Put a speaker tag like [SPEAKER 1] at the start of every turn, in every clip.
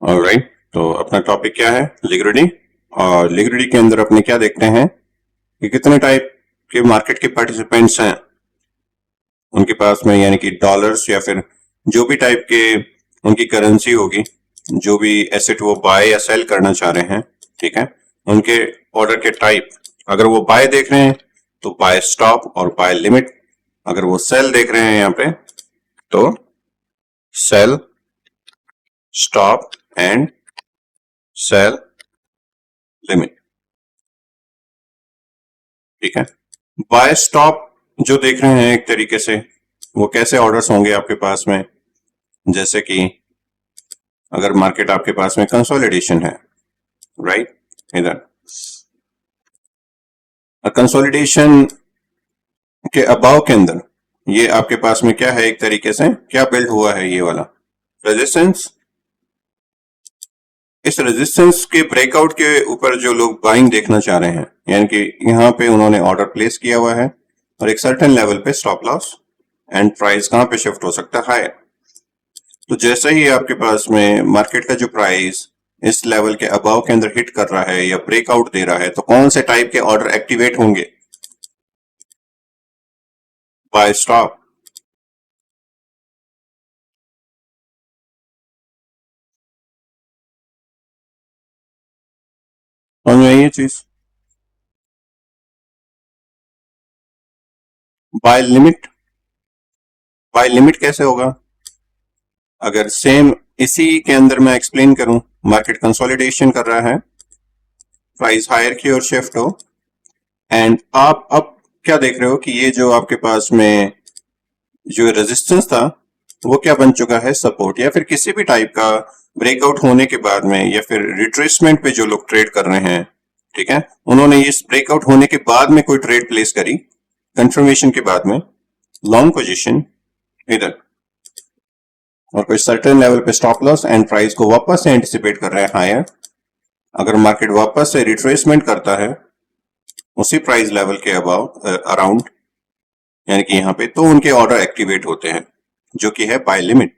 [SPEAKER 1] Alright, तो अपना topic क्या है? लिक्विडिटी। और लिक्विडिटी के अंदर अपने क्या देखते हैं कि कितने टाइप के मार्केट के पार्टिसिपेंट्स हैं उनके पास में, यानी कि डॉलर्स या फिर जो भी टाइप के उनकी करेंसी होगी, जो भी एसेट वो बाय या सेल करना चाह रहे हैं, ठीक है, उनके ऑर्डर के टाइप। अगर वो बाय देख रहे हैं तो बाय स्टॉप और बाय लिमिट। अगर वो सेल देख रहे हैं यहाँ पे तो sell stop and sell limit, ठीक है। बाय स्टॉप जो देख रहे हैं एक तरीके से, वो कैसे ऑर्डर्स होंगे आपके पास में? जैसे कि अगर मार्केट आपके पास में कंसोलिडेशन है, राइट, इधर कंसोलिडेशन के अबाव के अंदर ये आपके पास में क्या है, एक तरीके से क्या बिल्ड हुआ है, ये वाला रेजिस्टेंस। इस रेजिस्टेंस के ब्रेकआउट के ऊपर जो लोग बाइंग देखना चाह रहे हैं, यानी कि यहाँ पे उन्होंने ऑर्डर प्लेस किया हुआ है और एक सर्टेन लेवल पे स्टॉप लॉस एंड प्राइस कहां पे शिफ्ट हो सकता है? हायर। तो जैसे ही आपके पास में मार्केट का जो प्राइस इस लेवल के अबाव के अंदर हिट कर रहा है या ब्रेकआउट दे रहा है, तो कौन से टाइप के ऑर्डर एक्टिवेट होंगे? Buy stop. समझ में आई ये चीज? Bye limit. बाय लिमिट कैसे होगा? अगर सेम इसी के अंदर मैं एक्सप्लेन करूं, मार्केट कंसोलिडेशन कर रहा है, प्राइस हायर की ओर शिफ्ट हो, एंड आप अब क्या देख रहे हो कि ये जो आपके पास में जो रेजिस्टेंस था वो क्या बन चुका है? सपोर्ट। या फिर किसी भी टाइप का ब्रेकआउट होने के बाद में या फिर रिट्रेसमेंट पे जो लोग ट्रेड कर रहे हैं, ठीक है, उन्होंने इस ब्रेकआउट होने के बाद में कोई ट्रेड प्लेस करी, कंफर्मेशन के बाद में लॉन्ग पोजीशन इधर, और कोई सर्टेन लेवल पे स्टॉप लॉस एंड प्राइस को वापस से एंटिसिपेट कर रहे हैं हायर। अगर मार्केट वापस से रिट्रेसमेंट करता है उसी प्राइस लेवल के अबाउ अराउंड, यानी कि यहाँ पे, तो उनके ऑर्डर एक्टिवेट होते हैं जो कि है बाय लिमिट,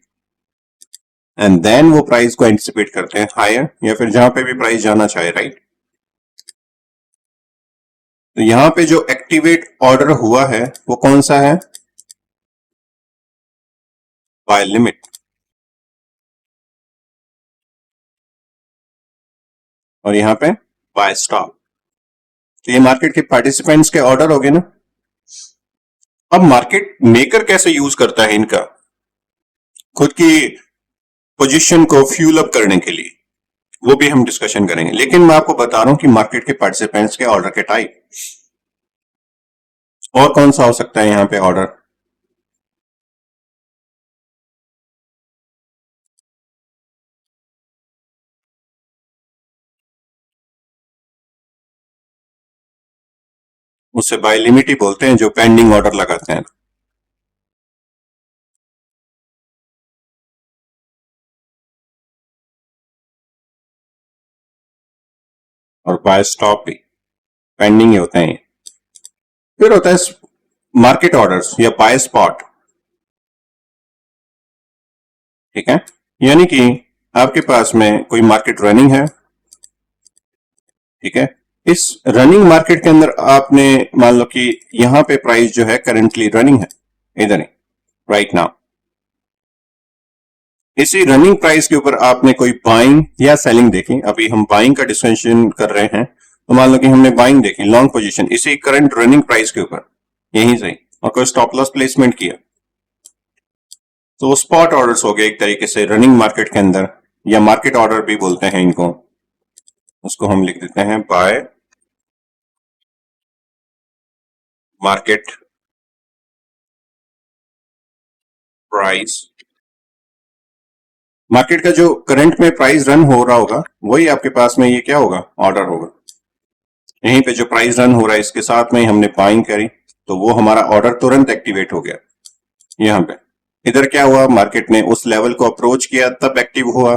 [SPEAKER 1] एंड देन वो प्राइस को एंटिसिपेट करते हैं हायर या फिर जहां पे भी प्राइस जाना चाहे, राइट। तो यहाँ पे जो एक्टिवेट ऑर्डर हुआ है वो कौन सा है? Buy limit. और यहाँ पे बाय स्टॉप। तो ये मार्केट के पार्टिसिपेंट्स के ऑर्डर हो गए ना। अब मार्केट मेकर कैसे यूज करता है इनका खुद की पोजीशन को फ्यूल अप करने के लिए, वो भी हम डिस्कशन करेंगे। लेकिन मैं आपको बता रहा हूं कि मार्केट के पार्टिसिपेंट्स के ऑर्डर के टाइप और कौन सा हो सकता है यहाँ पे ऑर्डर? उससे बाय लिमिट ही बोलते हैं, जो पेंडिंग ऑर्डर लगाते हैं। और बाय स्टॉप भी पेंडिंग ही होते हैं। फिर होता है मार्केट ऑर्डर्स या बाय स्पॉट, ठीक है, यानी कि आपके पास में कोई मार्केट रनिंग है, ठीक है, इस रनिंग मार्केट के अंदर आपने मान लो कि यहां पे प्राइस जो है करेंटली रनिंग है, इधर ही राइट नाउ, इसी रनिंग प्राइस के ऊपर आपने कोई बाइंग या सेलिंग देखी। अभी हम बाइंग का डिस्कशन कर रहे हैं, तो मान लो कि हमने बाइंग देखी, लॉन्ग पोजीशन इसी करंट रनिंग प्राइस के ऊपर, यहीं से, और कोई स्टॉप लॉस प्लेसमेंट किया, तो स्पॉट ऑर्डर्स हो गए एक तरीके से रनिंग मार्केट के अंदर, या मार्केट ऑर्डर भी बोलते हैं इनको। उसको हम लिख देते हैं बाय मार्केट प्राइस। मार्केट का जो करंट में प्राइस रन हो रहा होगा वही आपके पास में ये क्या होगा? ऑर्डर होगा। यहीं पे जो प्राइस रन हो रहा है इसके साथ में ही हमने बाइंग करी, तो वो हमारा ऑर्डर तुरंत एक्टिवेट हो गया। यहाँ पे इधर क्या हुआ? मार्केट ने उस लेवल को अप्रोच किया तब एक्टिव हुआ,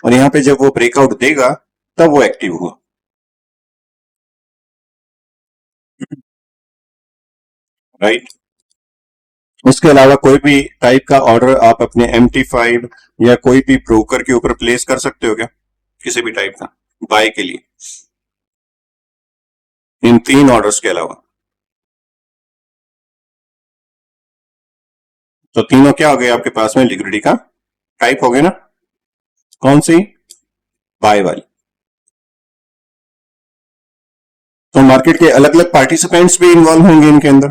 [SPEAKER 1] और यहाँ पे जब वो ब्रेकआउट देगा तब वो एक्टिव हुआ, राइट। इसके अलावा कोई भी टाइप का ऑर्डर आप अपने MT5 या कोई भी ब्रोकर के ऊपर प्लेस कर सकते हो क्या, किसी भी टाइप का बाय के लिए, इन 3 ऑर्डर्स के अलावा? तो तीनों क्या हो गए आपके पास में, लिक्विडिटी का टाइप हो गए ना। कौन सी? बाय वाली। तो मार्केट के अलग अलग पार्टिसिपेंट्स भी इन्वॉल्व होंगे इनके अंदर,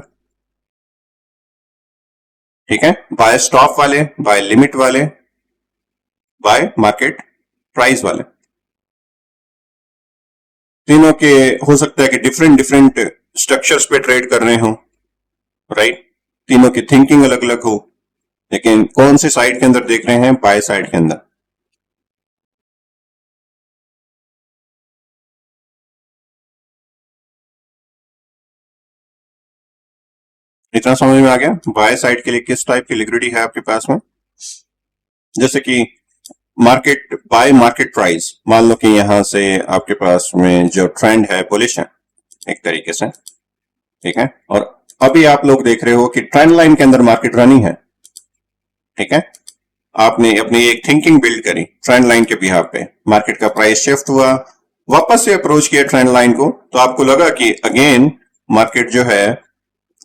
[SPEAKER 1] ठीक है। बाय स्टॉप वाले, बाय लिमिट वाले, बाय मार्केट प्राइस वाले, तीनों के हो सकता है कि डिफरेंट डिफरेंट स्ट्रक्चर्स पे ट्रेड कर रहे हो, राइट। तीनों की थिंकिंग अलग अलग हो, लेकिन कौन सी साइड के अंदर देख रहे हैं, बाय साइड के अंदर। इतना समझ में आ गया बाय साइड के लिए किस टाइप की लिक्विडिटी है आपके पास में। जैसे कि मार्केट बाय मार्केट प्राइस, मान लो कि यहां से आपके पास में जो ट्रेंड है बुलिश है एक तरीके से, ठीक है। और अभी आप लोग देख रहे हो कि ट्रेंड लाइन के अंदर मार्केट रनिंग है, ठीक है। आपने अपनी एक थिंकिंग बिल्ड करी ट्रेंड लाइन के बिहाफ पे, मार्केट का प्राइस शिफ्ट हुआ, वापस से अप्रोच किया ट्रेंड लाइन को, तो आपको लगा कि अगेन मार्केट जो है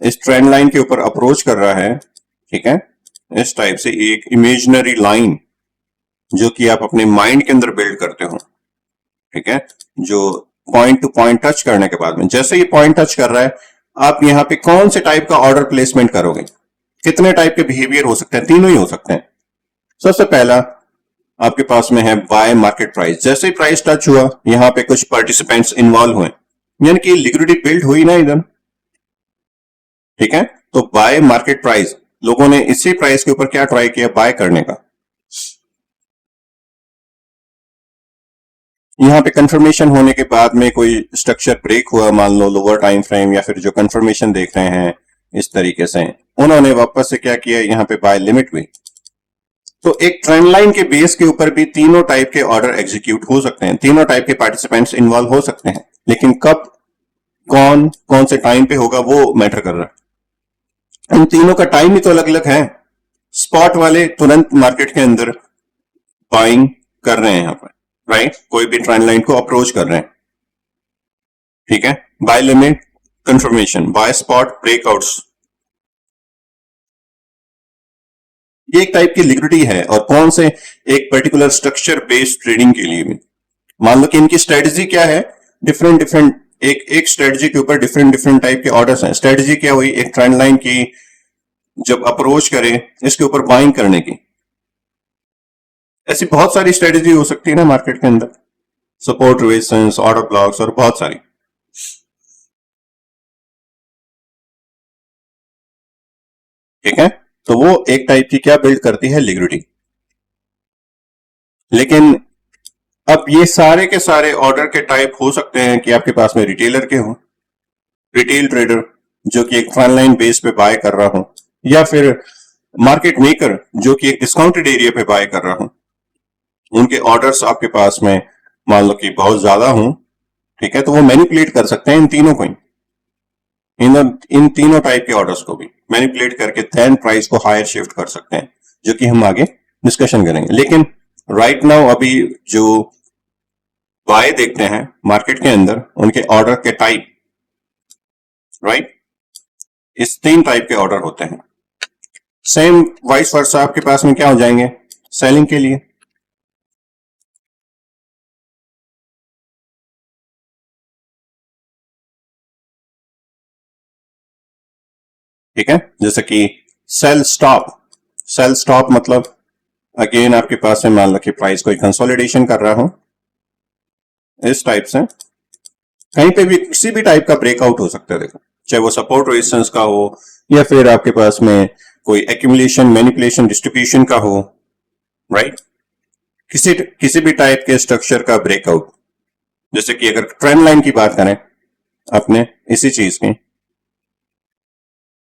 [SPEAKER 1] इस ट्रेंड लाइन के ऊपर अप्रोच कर रहा है, ठीक है। इस टाइप से एक इमेजिनरी लाइन जो कि आप अपने माइंड के अंदर बिल्ड करते हो, ठीक है। जो पॉइंट टू पॉइंट टच करने के बाद में, जैसे ही पॉइंट टच कर रहा है, आप यहां पे कौन से टाइप का ऑर्डर प्लेसमेंट करोगे, कितने टाइप के बिहेवियर हो सकते हैं, तीनों ही हो सकते हैं। सबसे पहला आपके पास में है बाय मार्केट प्राइस। जैसे ही प्राइस टच हुआ, यहां पे कुछ पार्टिसिपेंट्स इन्वॉल्व हुए, यानी कि लिक्विडिटी बिल्ड हुई ना इधर, ठीक है। तो बाय मार्केट प्राइस, लोगों ने इसी प्राइस के ऊपर क्या ट्राई किया, बाय करने का। यहां पे कंफर्मेशन होने के बाद में कोई स्ट्रक्चर ब्रेक हुआ, मान लो लोअर टाइम फ्रेम या फिर जो कंफर्मेशन देख रहे हैं इस तरीके से, उन्होंने वापस से क्या किया, यहां पे बाय लिमिट हुई। तो एक ट्रेंड लाइन के बेस के ऊपर भी तीनों टाइप के ऑर्डर एग्जीक्यूट हो सकते हैं, तीनों टाइप के पार्टिसिपेंट्स इन्वॉल्व हो सकते हैं, लेकिन कब, कौन कौन से टाइम पे होगा वो मैटर कर रहा है। इन तीनों का टाइम ही तो अलग अलग है। स्पॉट वाले तुरंत मार्केट के अंदर बाइंग कर रहे हैं यहां पर, राइट, कोई भी ट्रेंड लाइन को अप्रोच कर रहे हैं, ठीक है। Buy limit confirmation, buy spot breakouts, ये एक टाइप की लिक्विडिटी है। और कौन से, एक पर्टिकुलर स्ट्रक्चर बेस्ड ट्रेडिंग के लिए भी, मान लो कि इनकी स्ट्रेटजी क्या है, डिफरेंट डिफरेंट, एक एक स्ट्रेटजी के ऊपर डिफरेंट डिफरेंट टाइप के ऑर्डर्स हैं। स्ट्रेटजी क्या हुई, एक ट्रेंड लाइन की जब अप्रोच करे इसके ऊपर बाइंग करने की, ऐसी बहुत सारी स्ट्रेटजी हो सकती है ना मार्केट के अंदर, सपोर्ट रेजिस्टेंस, ऑर्डर ब्लॉक्स और बहुत सारी, ठीक है। तो वो एक टाइप की क्या बिल्ड करती है, लिक्विडिटी। लेकिन अब ये सारे के सारे ऑर्डर के टाइप हो सकते हैं कि आपके पास में रिटेलर के हो, रिटेल ट्रेडर जो कि एक ट्रेंड लाइन बेस पे बाय कर रहा हो, या फिर मार्केट मेकर जो कि एक डिस्काउंटेड एरिया पे बाय कर रहा हो, उनके ऑर्डर्स आपके पास में मान लो कि बहुत ज्यादा हो, ठीक है। तो वो मैनिपुलेट कर सकते हैं इन तीनों को ही, इन तीनों टाइप के ऑर्डर्स को भी मैनिपुलेट करके देन प्राइस को हायर शिफ्ट कर सकते हैं, जो कि हम आगे डिस्कशन करेंगे। लेकिन राइट नाउ अभी जो बाय देखते हैं मार्केट के अंदर, उनके ऑर्डर के टाइप, राइट, इस 3 टाइप के ऑर्डर होते हैं। सेम वाइस वर्सा आपके पास में क्या हो जाएंगे, सेलिंग के लिए, ठीक है। जैसे कि सेल स्टॉप, सेल स्टॉप मतलब अगेन आपके पास में मान लो कि प्राइस कोई कंसोलिडेशन कर रहा हो, इस टाइप से कहीं पे भी किसी भी टाइप का ब्रेकआउट हो सकता है, देखो, चाहे वो सपोर्ट रेजिस्टेंस का हो या फिर आपके पास में कोई एक्यूमुलेशन मैनिपुलेशन डिस्ट्रीब्यूशन का हो, राइट, किसी किसी भी टाइप के स्ट्रक्चर का ब्रेकआउट। जैसे कि अगर ट्रेंड लाइन की बात करें अपने इसी चीज की,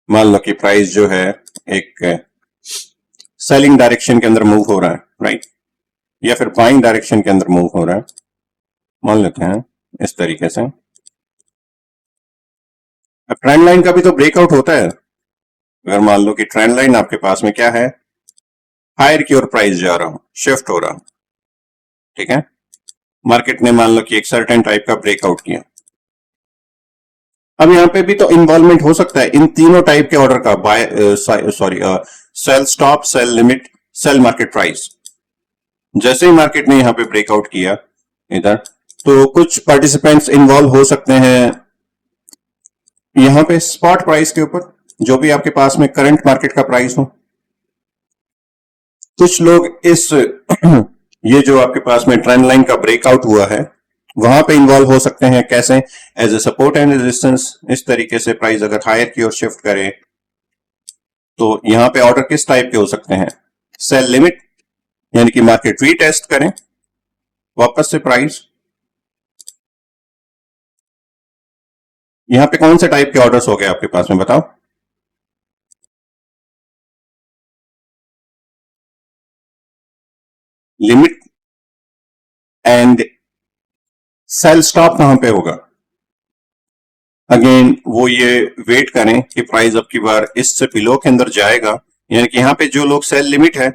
[SPEAKER 1] मान लो कि प्राइस जो है एक सेलिंग डायरेक्शन के अंदर मूव हो रहा है, राइट, या फिर बाइंग डायरेक्शन के अंदर मूव हो रहा है, मान लेते हैं इस तरीके से। अब ट्रेंड लाइन का भी तो ब्रेकआउट होता है, अगर मान लो कि ट्रेंड लाइन आपके पास में क्या है, हायर की ओर प्राइस जा रहा हूं, शिफ्ट हो रहा हूं, ठीक है, मार्केट ने मान लो कि एक सर्टेन टाइप का ब्रेकआउट किया। अब यहां पे भी तो इन्वॉल्वमेंट हो सकता है इन तीनों टाइप के ऑर्डर का, buy sorry sell stop, sell limit, sell market price. जैसे ही मार्केट ने यहां पे ब्रेकआउट किया इधर, तो कुछ पार्टिसिपेंट्स इन्वॉल्व हो सकते हैं यहां पे स्पॉट प्राइस के ऊपर, जो भी आपके पास में करंट मार्केट का प्राइस हो। कुछ लोग इस ये जो आपके पास में ट्रेंड लाइन का ब्रेकआउट हुआ है वहां पे इन्वॉल्व हो सकते हैं। कैसे? As a support and resistance. इस तरीके से प्राइस अगर हायर की ओर शिफ्ट करे तो यहां पे ऑर्डर किस टाइप के हो सकते हैं? सेल लिमिट, यानी कि मार्केट रीटेस्ट करें वापस से प्राइस। यहां पे कौन से टाइप के ऑर्डर्स हो गए आपके पास में, बताओ? लिमिट एंड सेल स्टॉप कहां पे होगा? अगेन वो ये वेट करें कि प्राइस अब की बार इससे बिलो के अंदर जाएगा, यानी कि यहां पे जो लोग सेल लिमिट है,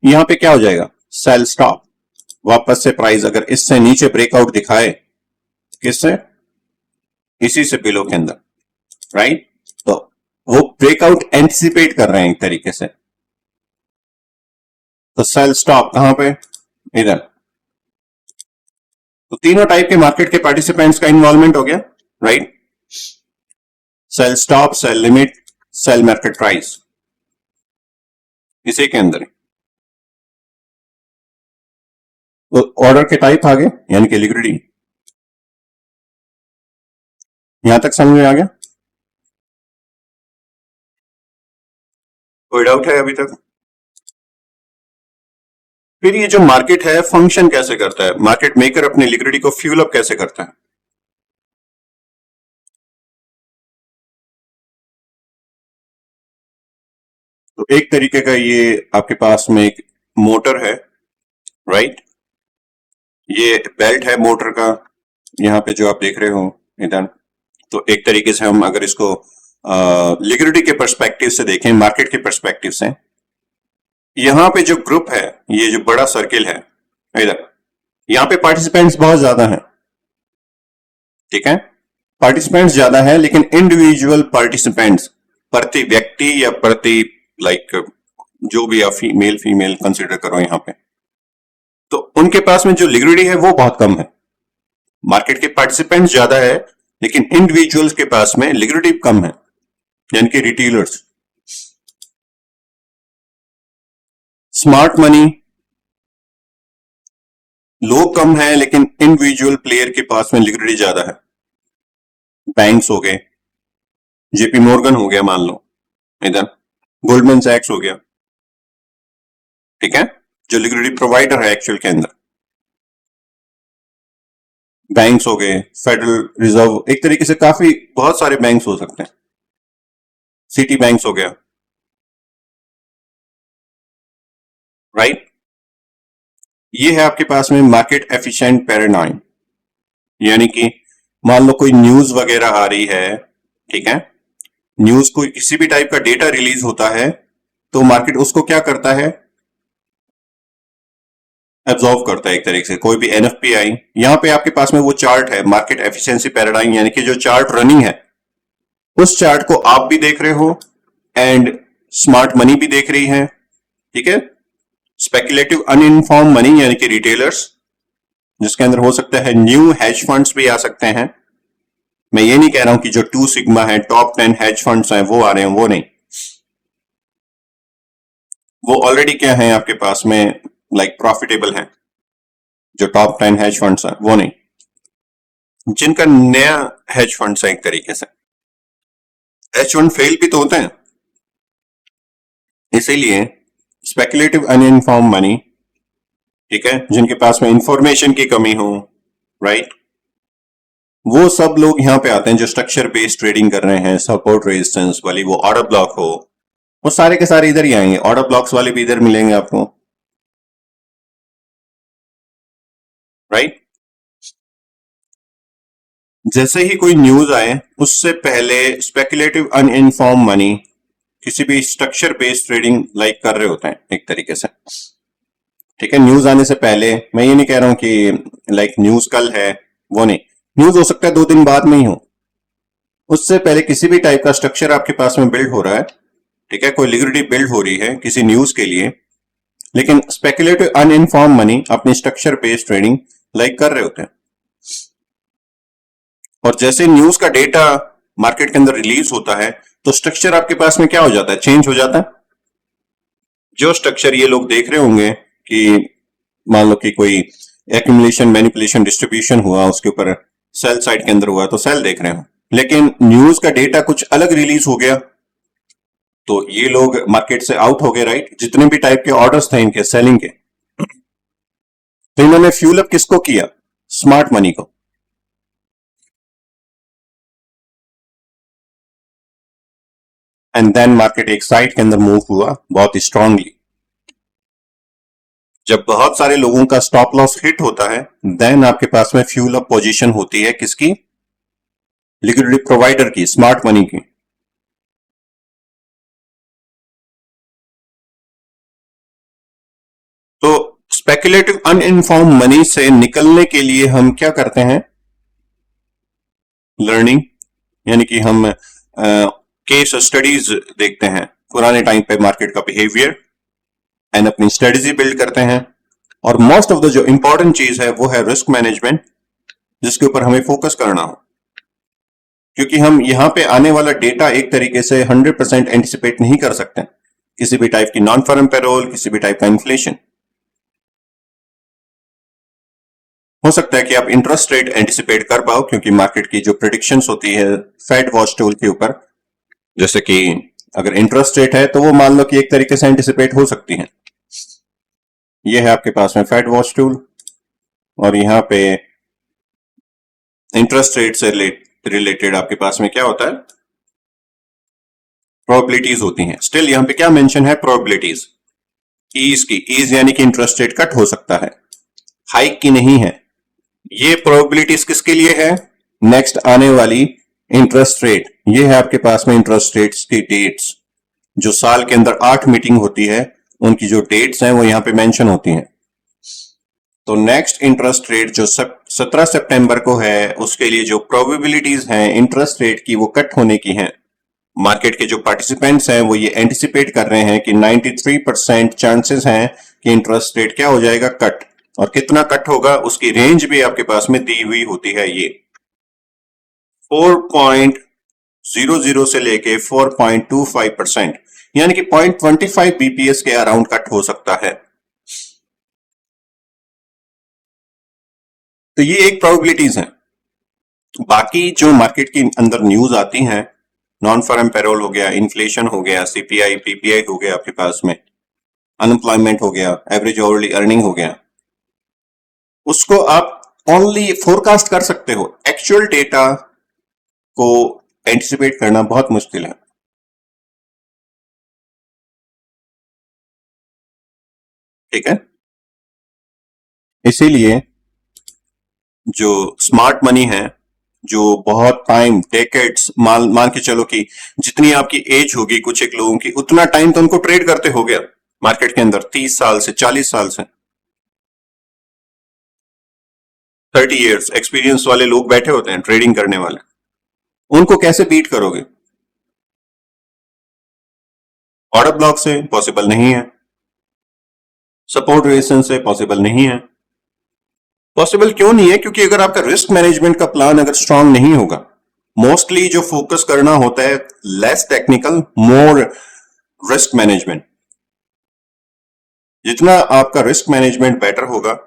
[SPEAKER 1] यहां पे क्या हो जाएगा? Sell stop. वापस से प्राइस अगर इससे नीचे ब्रेकआउट दिखाए, किससे? इसी से बिलो के अंदर, राइट? तो वो ब्रेकआउट एंटिसिपेट कर रहे हैं एक तरीके से। तो सेल स्टॉप कहां पे? इधर। तो तीनों टाइप के मार्केट के पार्टिसिपेंट्स का इन्वॉल्वमेंट हो गया, right? Sell stop, sell limit, sell market price, इसी के अंदर। तो ऑर्डर के टाइप आ गए, यानी कि लिक्विडिटी। यहां तक समझ में आ गया? कोई डाउट है अभी तक? फिर ये जो मार्केट है फंक्शन कैसे करता है? मार्केट मेकर अपनी लिक्विडिटी को फ्यूल अप कैसे करता है? तो एक तरीके का ये आपके पास में एक मोटर है, राइट? ये बेल्ट है मोटर का, यहाँ पे जो आप देख रहे हो इधर। तो एक तरीके से हम अगर इसको लिक्विडिटी के पर्सपेक्टिव से देखें, मार्केट के पर्सपेक्टिव से, यहाँ पे जो ग्रुप है, ये जो बड़ा सर्किल है इधर, यहाँ पे पार्टिसिपेंट्स बहुत ज्यादा हैं, ठीक है? पार्टिसिपेंट्स ज्यादा है, लेकिन इंडिविजुअल पार्टिसिपेंट्स, प्रति व्यक्ति या प्रति लाइक जो भी आप मेल फीमेल कंसिडर करो यहाँ पे, तो उनके पास में जो लिक्विडिटी है वो बहुत कम है। मार्केट के पार्टिसिपेंट्स ज्यादा है, लेकिन इंडिविजुअल्स के पास में लिक्विडिटी कम है, यानी कि रिटेलर्स। स्मार्ट मनी, लोग कम है लेकिन इंडिविजुअल प्लेयर के पास में लिक्विडिटी ज्यादा है। बैंक्स हो गए, जेपी मॉर्गन हो गया मान लो इधर, गोल्डमैन सैक्स हो गया, ठीक है, जो लिक्विडिटी प्रोवाइडर है एक्चुअल के अंदर। बैंक्स हो गए, फेडरल रिजर्व, एक तरीके से काफी बहुत सारे बैंक्स हो सकते हैं, सिटी बैंक्स हो गया, राइट? ये है आपके पास में मार्केट एफिशिएंट पैराडाइम। यानी कि मान लो कोई न्यूज वगैरह आ रही है, ठीक है, न्यूज कोई किसी भी टाइप का डेटा रिलीज होता है, तो मार्केट उसको क्या करता है? एब्जॉर्व करता है एक तरीके से। कोई भी एनएफपी आई, यहां पे आपके पास में वो चार्ट है मार्केट एफिशिएंसी पैराडाइम, यानी कि जो चार्ट रनिंग है, उस चार्ट को आप भी देख रहे हो एंड स्मार्ट मनी भी देख रही है, ठीक है? स्पेकुलेटिव अनइन्फॉर्म मनी, यानी कि रिटेलर्स, जिसके अंदर हो सकता है न्यू हेज फंड्स भी आ सकते हैं। मैं ये नहीं कह रहा हूं कि जो 2 सिग्मा है, टॉप 10 हेज फंड्स हैं वो आ रहे हैं, वो नहीं। वो ऑलरेडी क्या है आपके पास में, लाइक प्रॉफिटेबल है। जो टॉप 10 हेज फंड्स हैं वो नहीं, जिनका नया हेज फंड्स है एक तरीके से। हेज फंड फेल भी तो होते हैं, इसीलिए स्पेकुलेटिव अनइन्फॉर्म मनी, ठीक है, जिनके पास में इंफॉर्मेशन की कमी हो, राइट, वो सब लोग यहां पे आते हैं जो स्ट्रक्चर बेस्ड ट्रेडिंग कर रहे हैं, सपोर्ट रेजिस्टेंस वाली, वो ऑर्डर ब्लॉक हो, वो सारे के सारे इधर ही आएंगे। ऑर्डर ब्लॉक्स वाले भी इधर मिलेंगे आपको, राइट? जैसे ही कोई न्यूज आए उससे पहले स्पेकुलेटिव अनइन्फॉर्म मनी, किसी भी स्ट्रक्चर बेस्ड ट्रेडिंग लाइक कर रहे होते हैं एक तरीके से। ठीक है, न्यूज आने से पहले मैं ये नहीं कह रहा हूं कि लाइक न्यूज कल है, वो नहीं, न्यूज हो सकता है 2 दिन बाद में ही हो, उससे पहले किसी भी टाइप का स्ट्रक्चर आपके पास में बिल्ड हो रहा है। ठीक है, कोई लिक्विडिटी बिल्ड हो रही है किसी न्यूज के लिए, लेकिन स्पेकुलेटिव अनइन्फॉर्म मनी अपनी स्ट्रक्चर बेस्ड ट्रेडिंग लाइक कर रहे होते हैं। और जैसे न्यूज का डेटा मार्केट के अंदर रिलीज होता है तो स्ट्रक्चर आपके पास में क्या हो जाता है, चेंज हो जाता है। जो स्ट्रक्चर ये लोग देख रहे होंगे कि मान लो कि कोई एक्यूमुलेशन, मैनिपुलेशन, डिस्ट्रीब्यूशन हुआ, उसके ऊपर सेल साइड के अंदर हुआ तो सेल देख रहे हो, लेकिन न्यूज का डेटा कुछ अलग रिलीज हो गया तो ये लोग मार्केट से आउट हो गए, राइट। जितने भी टाइप के ऑर्डर्स थे इनके सेलिंग के, तो इन्होंने फ्यूल अप किसको किया, स्मार्ट मनी को। एंड देन मार्केट एक साइड के अंदर मूव हुआ बहुत स्ट्रांगली। जब बहुत सारे लोगों का स्टॉप लॉस हिट होता है देन आपके पास में फ्यूल अप पोजीशन होती है किसकी, लिक्विडिटी प्रोवाइडर की, स्मार्ट मनी की। तो स्पेकुलेटिव अनइन्फॉर्म मनी से निकलने के लिए हम क्या करते हैं, लर्निंग, यानी कि हम केस स्टडीज देखते हैं पुराने टाइम पे मार्केट का बिहेवियर एंड अपनी स्ट्रेटजी बिल्ड करते हैं। और मोस्ट ऑफ द जो इंपॉर्टेंट चीज है वो है रिस्क मैनेजमेंट, जिसके ऊपर हमें फोकस करना हो, क्योंकि हम यहां पे आने वाला डेटा एक तरीके से 100% एंटिसिपेट नहीं कर सकते, किसी भी टाइप की नॉन फर्म पेरोल, किसी भी टाइप का इन्फ्लेशन। हो सकता है कि आप इंटरेस्ट रेट एंटिसिपेट कर पाओ, क्योंकि मार्केट की जो प्रिडिक्शंस होती है फेड वॉच टूल के ऊपर, जैसे कि अगर इंटरेस्ट रेट है तो वो मान लो कि एक तरीके से एंटिसिपेट हो सकती है। ये है आपके पास में फेड वॉच टूल, और यहां पे इंटरेस्ट रेट से रिलेटेड आपके पास में क्या होता है, प्रोबेबिलिटीज होती हैं। स्टिल यहां पे क्या मेंशन है, प्रोबेबिलिटीज, ईज की, ईज यानी कि इंटरेस्ट रेट कट हो सकता है, हाइक की नहीं है। ये प्रोबेबिलिटीज किसके लिए है, नेक्स्ट आने वाली इंटरेस्ट रेट। ये है आपके पास में इंटरेस्ट रेट्स की डेट्स, जो साल के अंदर 8 मीटिंग होती है उनकी जो डेट्स हैं वो यहां पे मेंशन होती हैं। तो नेक्स्ट इंटरेस्ट रेट जो 17 सितंबर को है, उसके लिए जो प्रोबेबिलिटीज हैं इंटरेस्ट रेट की वो कट होने की हैं। मार्केट के जो पार्टिसिपेंट्स हैं वो ये एंटिसिपेट कर रहे हैं कि 93% चांसेस हैं कि इंटरेस्ट रेट क्या हो जाएगा, कट। और कितना कट होगा उसकी रेंज भी आपके पास में दी हुई होती है, ये 4.00 से लेके 4.25%, यानी कि 0.25 बीपीएस के अराउंड कट हो सकता है। तो ये एक प्रोबेबिलिटीज है। बाकी जो मार्केट के अंदर न्यूज आती हैं, नॉन फर्म पेरोल हो गया, इन्फ्लेशन हो गया, सीपीआई पीपीआई हो गया, आपके पास में अनएम्प्लॉयमेंट हो गया, एवरेज ओवरली अर्निंग हो गया, उसको आप ओनली फोरकास्ट कर सकते हो। एक्चुअल डेटा को एंटिसिपेट करना बहुत मुश्किल है। ठीक है, इसीलिए जो स्मार्ट मनी है, जो बहुत टाइम, डेकेड्स, मान के चलो कि जितनी आपकी एज होगी कुछ एक लोगों की, उतना टाइम तो उनको ट्रेड करते हो गया मार्केट के अंदर, 30 साल से 40 साल से 30 इयर्स एक्सपीरियंस वाले लोग बैठे होते हैं ट्रेडिंग करने वाले। उनको कैसे बीट करोगे, ऑर्डर ब्लॉक से पॉसिबल नहीं है, सपोर्ट रेजिस्टेंस से पॉसिबल नहीं है। पॉसिबल क्यों नहीं है, क्योंकि अगर आपका रिस्क मैनेजमेंट का प्लान अगर स्ट्रांग नहीं होगा, मोस्टली जो फोकस करना होता है less technical more risk management. जितना आपका रिस्क मैनेजमेंट बेटर होगा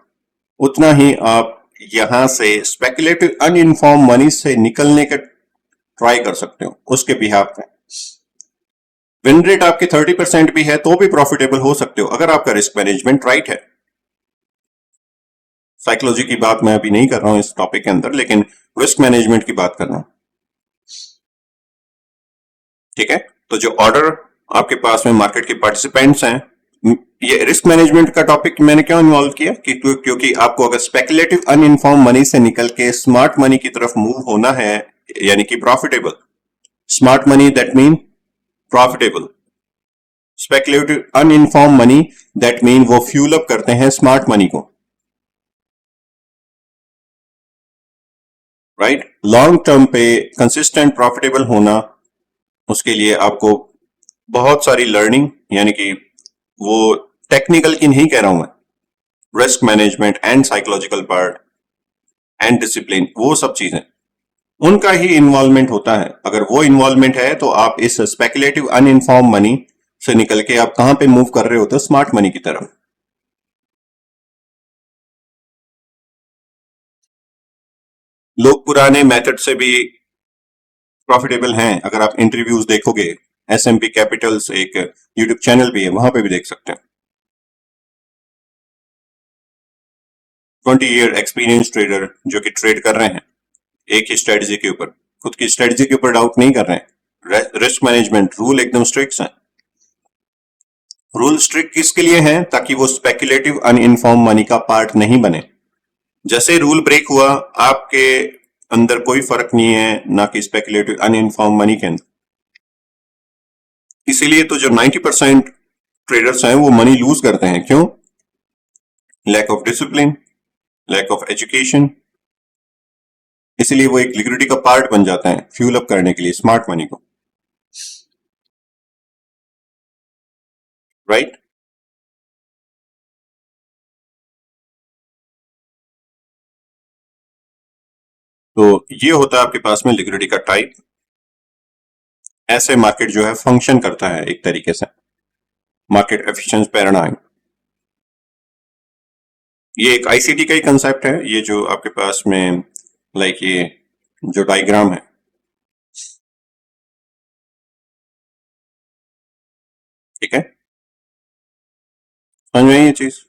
[SPEAKER 1] उतना ही आप यहां से स्पेकुलेटिव अनइन्फॉर्म मनी से निकलने का ट्राई कर सकते हो उसके बिहाफ में। विन रेट आपके 30% भी है तो भी प्रॉफिटेबल हो सकते हो अगर आपका रिस्क मैनेजमेंट राइट है। साइकोलॉजी की बात मैं अभी नहीं कर रहा हूं इस टॉपिक के अंदर, लेकिन रिस्क मैनेजमेंट की बात कर रहा हूं। ठीक है, तो जो ऑर्डर आपके पास में मार्केट के पार्टिसिपेंट्स हैं, ये रिस्क मैनेजमेंट का टॉपिक मैंने क्यों इन्वॉल्व किया कि क्योंकि आपको अगर स्पेकुलेटिव अनइन्फॉर्म मनी से निकल के स्मार्ट मनी की तरफ मूव होना है, यानी कि profitable, smart money that mean profitable, speculative uninform money, that mean वो फ्यूल अप करते हैं स्मार्ट मनी को, राइट। लॉन्ग टर्म पे कंसिस्टेंट प्रॉफिटेबल होना, उसके लिए आपको बहुत सारी लर्निंग, यानी कि वो टेक्निकल की नहीं कह रहा हूं मैं, risk management and psychological part and discipline, वो सब चीजें उनका ही इन्वॉल्वमेंट होता है। अगर वो इन्वॉल्वमेंट है तो आप इस स्पेकुलेटिव अनइन्फॉर्म मनी से निकल के आप कहां पे मूव कर रहे होते हो, स्मार्ट मनी की तरफ। लोग पुराने मेथड से भी प्रॉफिटेबल हैं। अगर आप इंटरव्यूज देखोगे, एसएमपी कैपिटल्स एक यूट्यूब चैनल भी है, वहां पे भी देख सकते हैं। 20 ईयर एक्सपीरियंस ट्रेडर जो कि ट्रेड कर रहे हैं एक ही स्ट्रेटजी के ऊपर, खुद की स्ट्रेटजी के ऊपर डाउट नहीं कर रहे हैं। रिस्क मैनेजमेंट रूल एकदम स्ट्रिक्ट है। रूल स्ट्रिक्ट किसके लिए हैं? ताकि वो स्पेकुलेटिव अनइन्फॉर्म मनी का पार्ट नहीं बने। जैसे रूल ब्रेक हुआ, आपके अंदर कोई फर्क नहीं है ना कि स्पेकुलेटिव अनइन्फॉर्म मनी के अंदर। इसीलिए तो जो 90% ट्रेडर्स हैं वो मनी लूज करते हैं। क्यों? Lack of discipline, lack of education. इसलिए वो एक लिक्विडिटी का पार्ट बन जाता है फ्यूल अप करने के लिए स्मार्ट मनी को, राइट। तो ये होता है आपके पास में लिक्विडिटी का टाइप। ऐसे मार्केट जो है फंक्शन करता है एक तरीके से, मार्केट एफिशिएंसी पैराडाइम। ये एक आईसीटी का ही कंसेप्ट है, ये जो आपके पास में लाइक ये जो डायग्राम है, ठीक है, समझ में ये चीज।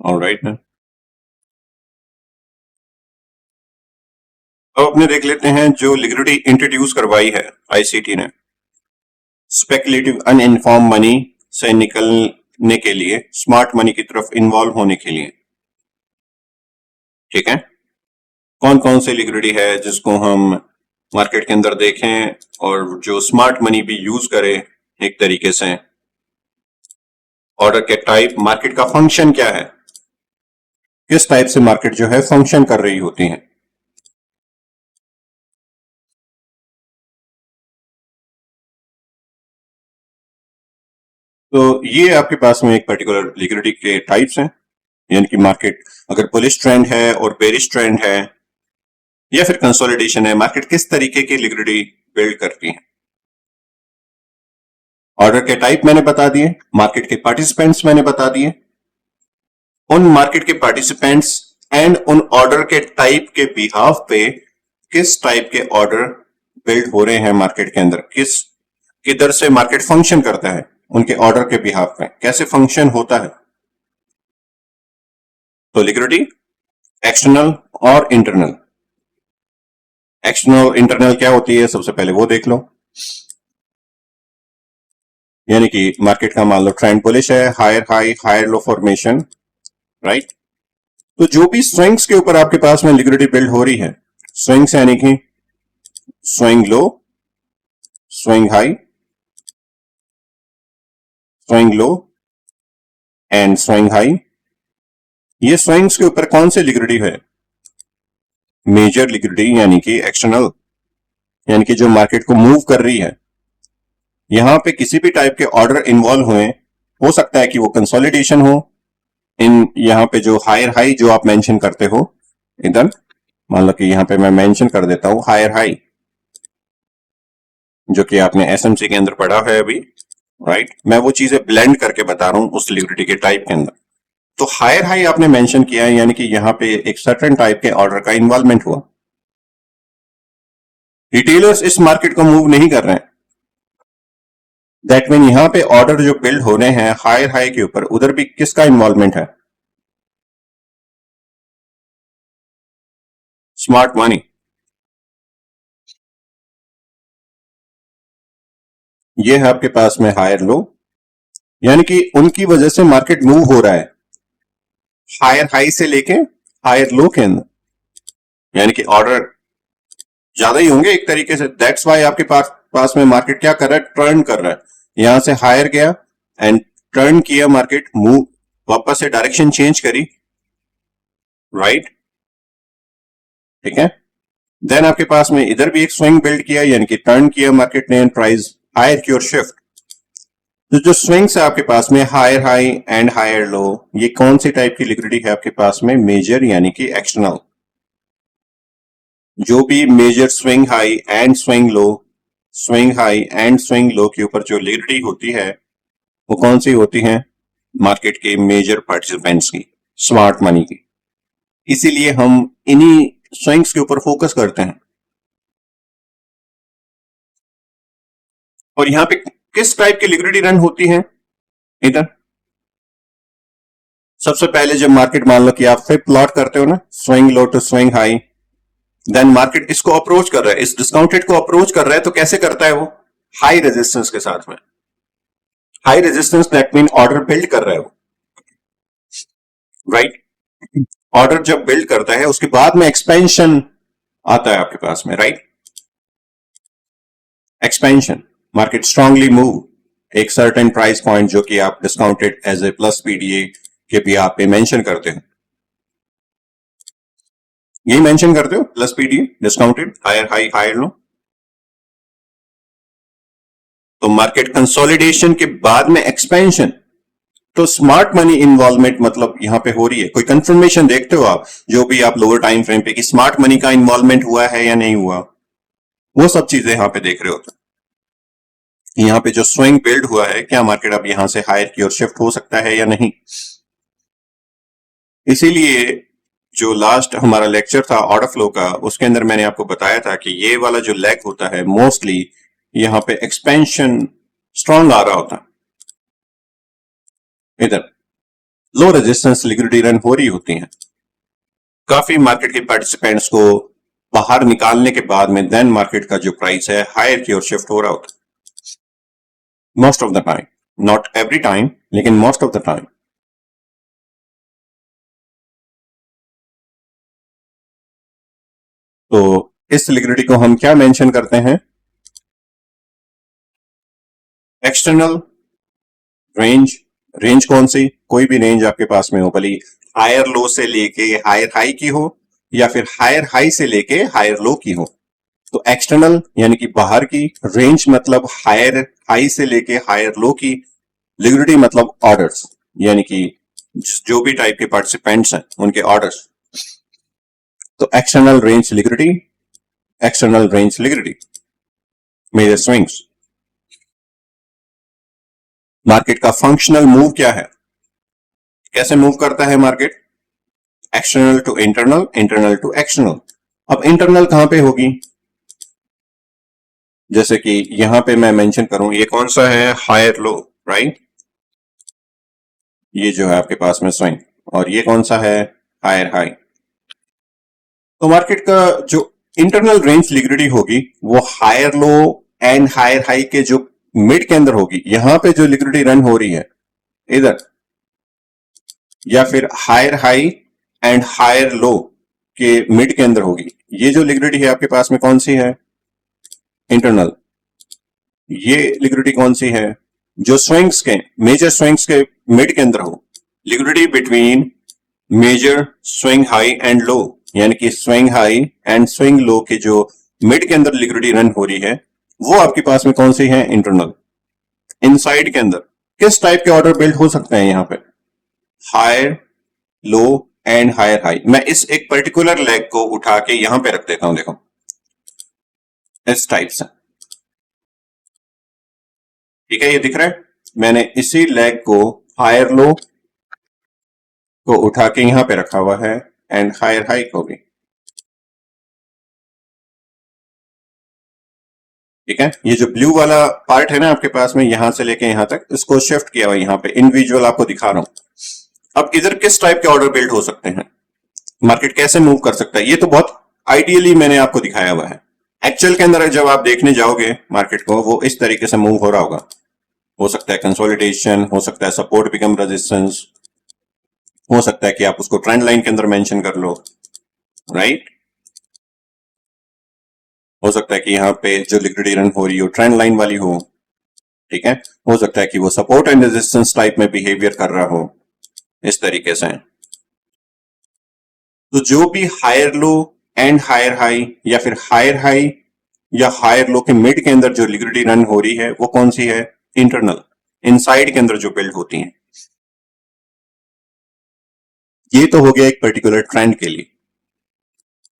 [SPEAKER 1] ऑलराइट ना, अब अपने देख लेते हैं जो लिक्विडिटी इंट्रोड्यूस करवाई है आईसीटी ने स्पेकुलेटिव अनइन्फॉर्म मनी से निकलने के लिए, स्मार्ट मनी की तरफ इन्वॉल्व होने के लिए, ठीक है। कौन कौन सी लिक्विडिटी है जिसको हम मार्केट के अंदर देखें और जो स्मार्ट मनी भी यूज करे एक तरीके से। ऑर्डर के टाइप, मार्केट का फंक्शन क्या है, किस टाइप से मार्केट जो है फंक्शन कर रही होती है। तो ये आपके पास में एक पर्टिकुलर लिक्विडिटी के टाइप्स हैं, यानी कि मार्केट अगर बुलिश ट्रेंड है और बेरिश ट्रेंड है या फिर कंसोलिडेशन है, मार्केट किस तरीके की लिक्विडिटी बिल्ड करती है। ऑर्डर के टाइप मैंने बता दिए, मार्केट के पार्टिसिपेंट्स मैंने बता दिए, उन मार्केट के पार्टिसिपेंट्स एंड उन ऑर्डर के टाइप के बिहाफ पे किस टाइप के ऑर्डर बिल्ड हो रहे हैं मार्केट के अंदर, किस किधर से मार्केट फंक्शन करता है, उनके ऑर्डर के बिहाफ पे कैसे फंक्शन होता है। तो लिक्विडिटी एक्सटर्नल और इंटरनल। एक्सटर्नल और इंटरनल क्या होती है, सबसे पहले वो देख लो। यानी कि मार्केट का मान लो ट्रेंड बुलिश है, higher high higher low formation, right. तो जो भी स्विंग्स के ऊपर आपके पास में लिक्विडिटी बिल्ड हो रही है, स्विंग्स यानी कि swing low, swing high, swing low and swing high, ये स्विंग्स के ऊपर कौन सी लिक्विडिटी है, मेजर लिक्विडिटी यानी कि एक्सटर्नल, यानी कि जो मार्केट को मूव कर रही है। यहां पे किसी भी टाइप के ऑर्डर इन्वॉल्व हुए, हो सकता है कि वो कंसोलिडेशन हो, इन यहां पे जो हायर हाई जो आप मेंशन करते हो, इधर मान लो कि यहां पे मैं मेंशन कर देता हूं हायर हाई, जो कि आपने एसएमसी के अंदर पढ़ा है अभी, राइट। मैं वो चीजें ब्लेंड करके बता रहा हूं उस लिक्विडिटी के टाइप के अंदर। तो हायर हाई आपने मेंशन किया है, यानी कि यहां पे एक सर्टेन टाइप के ऑर्डर का इन्वॉल्वमेंट हुआ। रिटेलर्स इस मार्केट को मूव नहीं कर रहे हैं, दैट मीन यहां पे ऑर्डर जो बिल्ड हो रहे हैं हायर हाई के ऊपर, उधर भी किसका इन्वॉल्वमेंट है, स्मार्ट मनी। ये है आपके पास में हायर लो, यानी कि उनकी वजह से मार्केट मूव हो रहा है हायर हाई से लेके हायर लो के अंदर, यानी कि ऑर्डर ज्यादा ही होंगे एक तरीके से। दैट्स वाई आपके पास में मार्केट क्या कर रहा है, टर्न कर रहा है। यहां से हायर गया एंड टर्न किया, मार्केट मूव वापस से डायरेक्शन चेंज करी, राइट, ठीक है। देन आपके पास में इधर भी एक स्विंग बिल्ड किया, यानी कि टर्न किया मार्केट ने, प्राइस हायर की ओर शिफ्ट। तो जो स्विंग्स है आपके पास में, higher high and higher low, ये कौन सी टाइप की लिक्विडिटी है आपके पास में, मेजर यानी कि एक्सटर्नल। जो भी major swing high and swing low, swing high and swing low के ऊपर जो लिक्विडिटी होती है वो कौन सी होती है, मार्केट के मेजर पार्टिसिपेंट्स की, स्मार्ट मनी की। इसीलिए हम इन्हीं स्विंग्स के ऊपर फोकस करते हैं। और यहां पे किस टाइप की लिक्विडिटी रन होती है, इधर सबसे पहले जब मार्केट, मान लो कि आप फिर प्लॉट करते हो ना, swing low to swing high, then market इसको अप्रोच कर रहा है, इस डिस्काउंटेड को अप्रोच कर रहा है, तो कैसे करता है वो, हाई रेजिस्टेंस के साथ में। High resistance that mean order build कर रहा है वो, राइट। ऑर्डर जब बिल्ड करता है उसके बाद में एक्सपेंशन आता है आपके पास में, right. Expansion, market strongly move एक सर्टेन प्राइस पॉइंट, जो कि आप discounted as a plus PDA के भी आप पे मेंशन करते हो, यही मेंशन करते हो, plus PDA, discounted, higher high higher low. तो मार्केट कंसोलिडेशन के बाद में एक्सपेंशन, तो स्मार्ट मनी इन्वॉल्वमेंट मतलब यहां पे हो रही है। कोई कंफर्मेशन देखते हो आप, जो भी आप लोअर टाइम फ्रेम पे, कि स्मार्ट मनी का इन्वॉल्वमेंट हुआ है या नहीं हुआ, वो सब चीजें यहां पे देख रहे होते हैं। यहां पे जो स्विंग बिल्ड हुआ है, क्या मार्केट अब यहां से हायर की ओर शिफ्ट हो सकता है या नहीं। इसीलिए जो लास्ट हमारा लेक्चर था ऑर्डर फ्लो का, उसके अंदर मैंने आपको बताया था कि ये वाला जो लेग होता है, मोस्टली यहां पे एक्सपेंशन स्ट्रांग आ रहा होता है। इधर लो रेजिस्टेंस लिक्विडिटी रन हो रही होती है, काफी मार्केट के पार्टिसिपेंट्स को बाहर निकालने के बाद में देन मार्केट का जो प्राइस है हायर की ओर शिफ्ट हो रहा होता है, most of the time, not every time, लेकिन मोस्ट ऑफ द टाइम। तो इस लिक्विडिटी को हम क्या मेंशन करते हैं, एक्सटर्नल रेंज। रेंज कौन सी, कोई भी रेंज आपके पास में हो, भले हायर लो से लेके हायर हाई की हो, या फिर हायर हाई से लेके हायर लो की हो। तो एक्सटर्नल यानी कि बाहर की, रेंज मतलब हायर हाई से लेके हायर लो की, लिक्विडिटी मतलब ऑर्डर्स, यानी कि जो भी टाइप के पार्टिसिपेंट्स हैं उनके ऑर्डर्स। तो external range liquidity, external range liquidity, major swings. Market का फंक्शनल मूव क्या है, कैसे मूव करता है market, external to internal, internal to external. अब इंटरनल कहां पे होगी, जैसे कि यहां पे मैं मेंशन करूं, ये कौन सा है, हायर लो, राइट, ये जो है आपके पास में स्विंग, और ये कौन सा है, हायर हाई। तो मार्केट का जो इंटरनल रेंज लिक्विडिटी होगी वो higher low and higher high के जो मिड के अंदर होगी, यहां पे जो लिक्विडिटी रन हो रही है इधर, या फिर higher high and higher low के मिड के अंदर होगी। ये जो लिक्विडिटी है आपके पास में कौन सी है, इंटरनल। ये लिक्विडिटी कौन सी है, जो स्विंग्स के, मेजर स्विंग्स के मिड के अंदर हो। Liquidity between major swing high and low, यानी कि swing high and swing low के जो मिड के अंदर लिक्विडिटी रन हो रही है, वो आपके पास में कौन सी है, इंटरनल। इनसाइड के अंदर किस टाइप के ऑर्डर बिल्ड हो सकते हैं, यहां पे higher low and higher high. मैं इस एक पर्टिकुलर लेग को उठा के यहां पे रख देता हूं, देखो इस टाइप से, ठीक है, ये दिख रहा है। मैंने इसी लेग को, हायर लो को उठा के यहां पे रखा हुआ है, एंड हायर हाई को भी, ठीक है। ये जो ब्लू वाला पार्ट है ना आपके पास में, यहां से लेके यहां तक, इसको शिफ्ट किया हुआ यहां पे, इंडिविजुअल आपको दिखा रहा हूं। अब इधर किस टाइप के ऑर्डर बिल्ड हो सकते हैं, मार्केट कैसे मूव कर सकता है, ये तो बहुत आइडियली मैंने आपको दिखाया हुआ है। एक्चुअल के अंदर जब आप देखने जाओगे मार्केट को, वो इस तरीके से मूव हो रहा होगा। हो सकता है कंसोलिडेशन, हो सकता है सपोर्ट बिकम रेजिस्टेंस, हो सकता है कि आप उसको ट्रेंड लाइन के अंदर मेंशन कर लो, राइट। हो सकता है कि यहाँ पे जो लिक्विडिटी रन हो रही हो ट्रेंड लाइन वाली हो, ठीक है। हो सकता है कि वो सपोर्ट एंड रेजिस्टेंस टाइप में बिहेवियर कर रहा हो, इस तरीके से। तो जो भी higher low and higher high या फिर हायर हाई या हायर लो के मिड के अंदर जो लिक्विडिटी रन हो रही है वो कौन सी है? इंटरनल, इनसाइड के अंदर जो बिल्ड होती है। ये तो हो गया एक पर्टिकुलर ट्रेंड के लिए,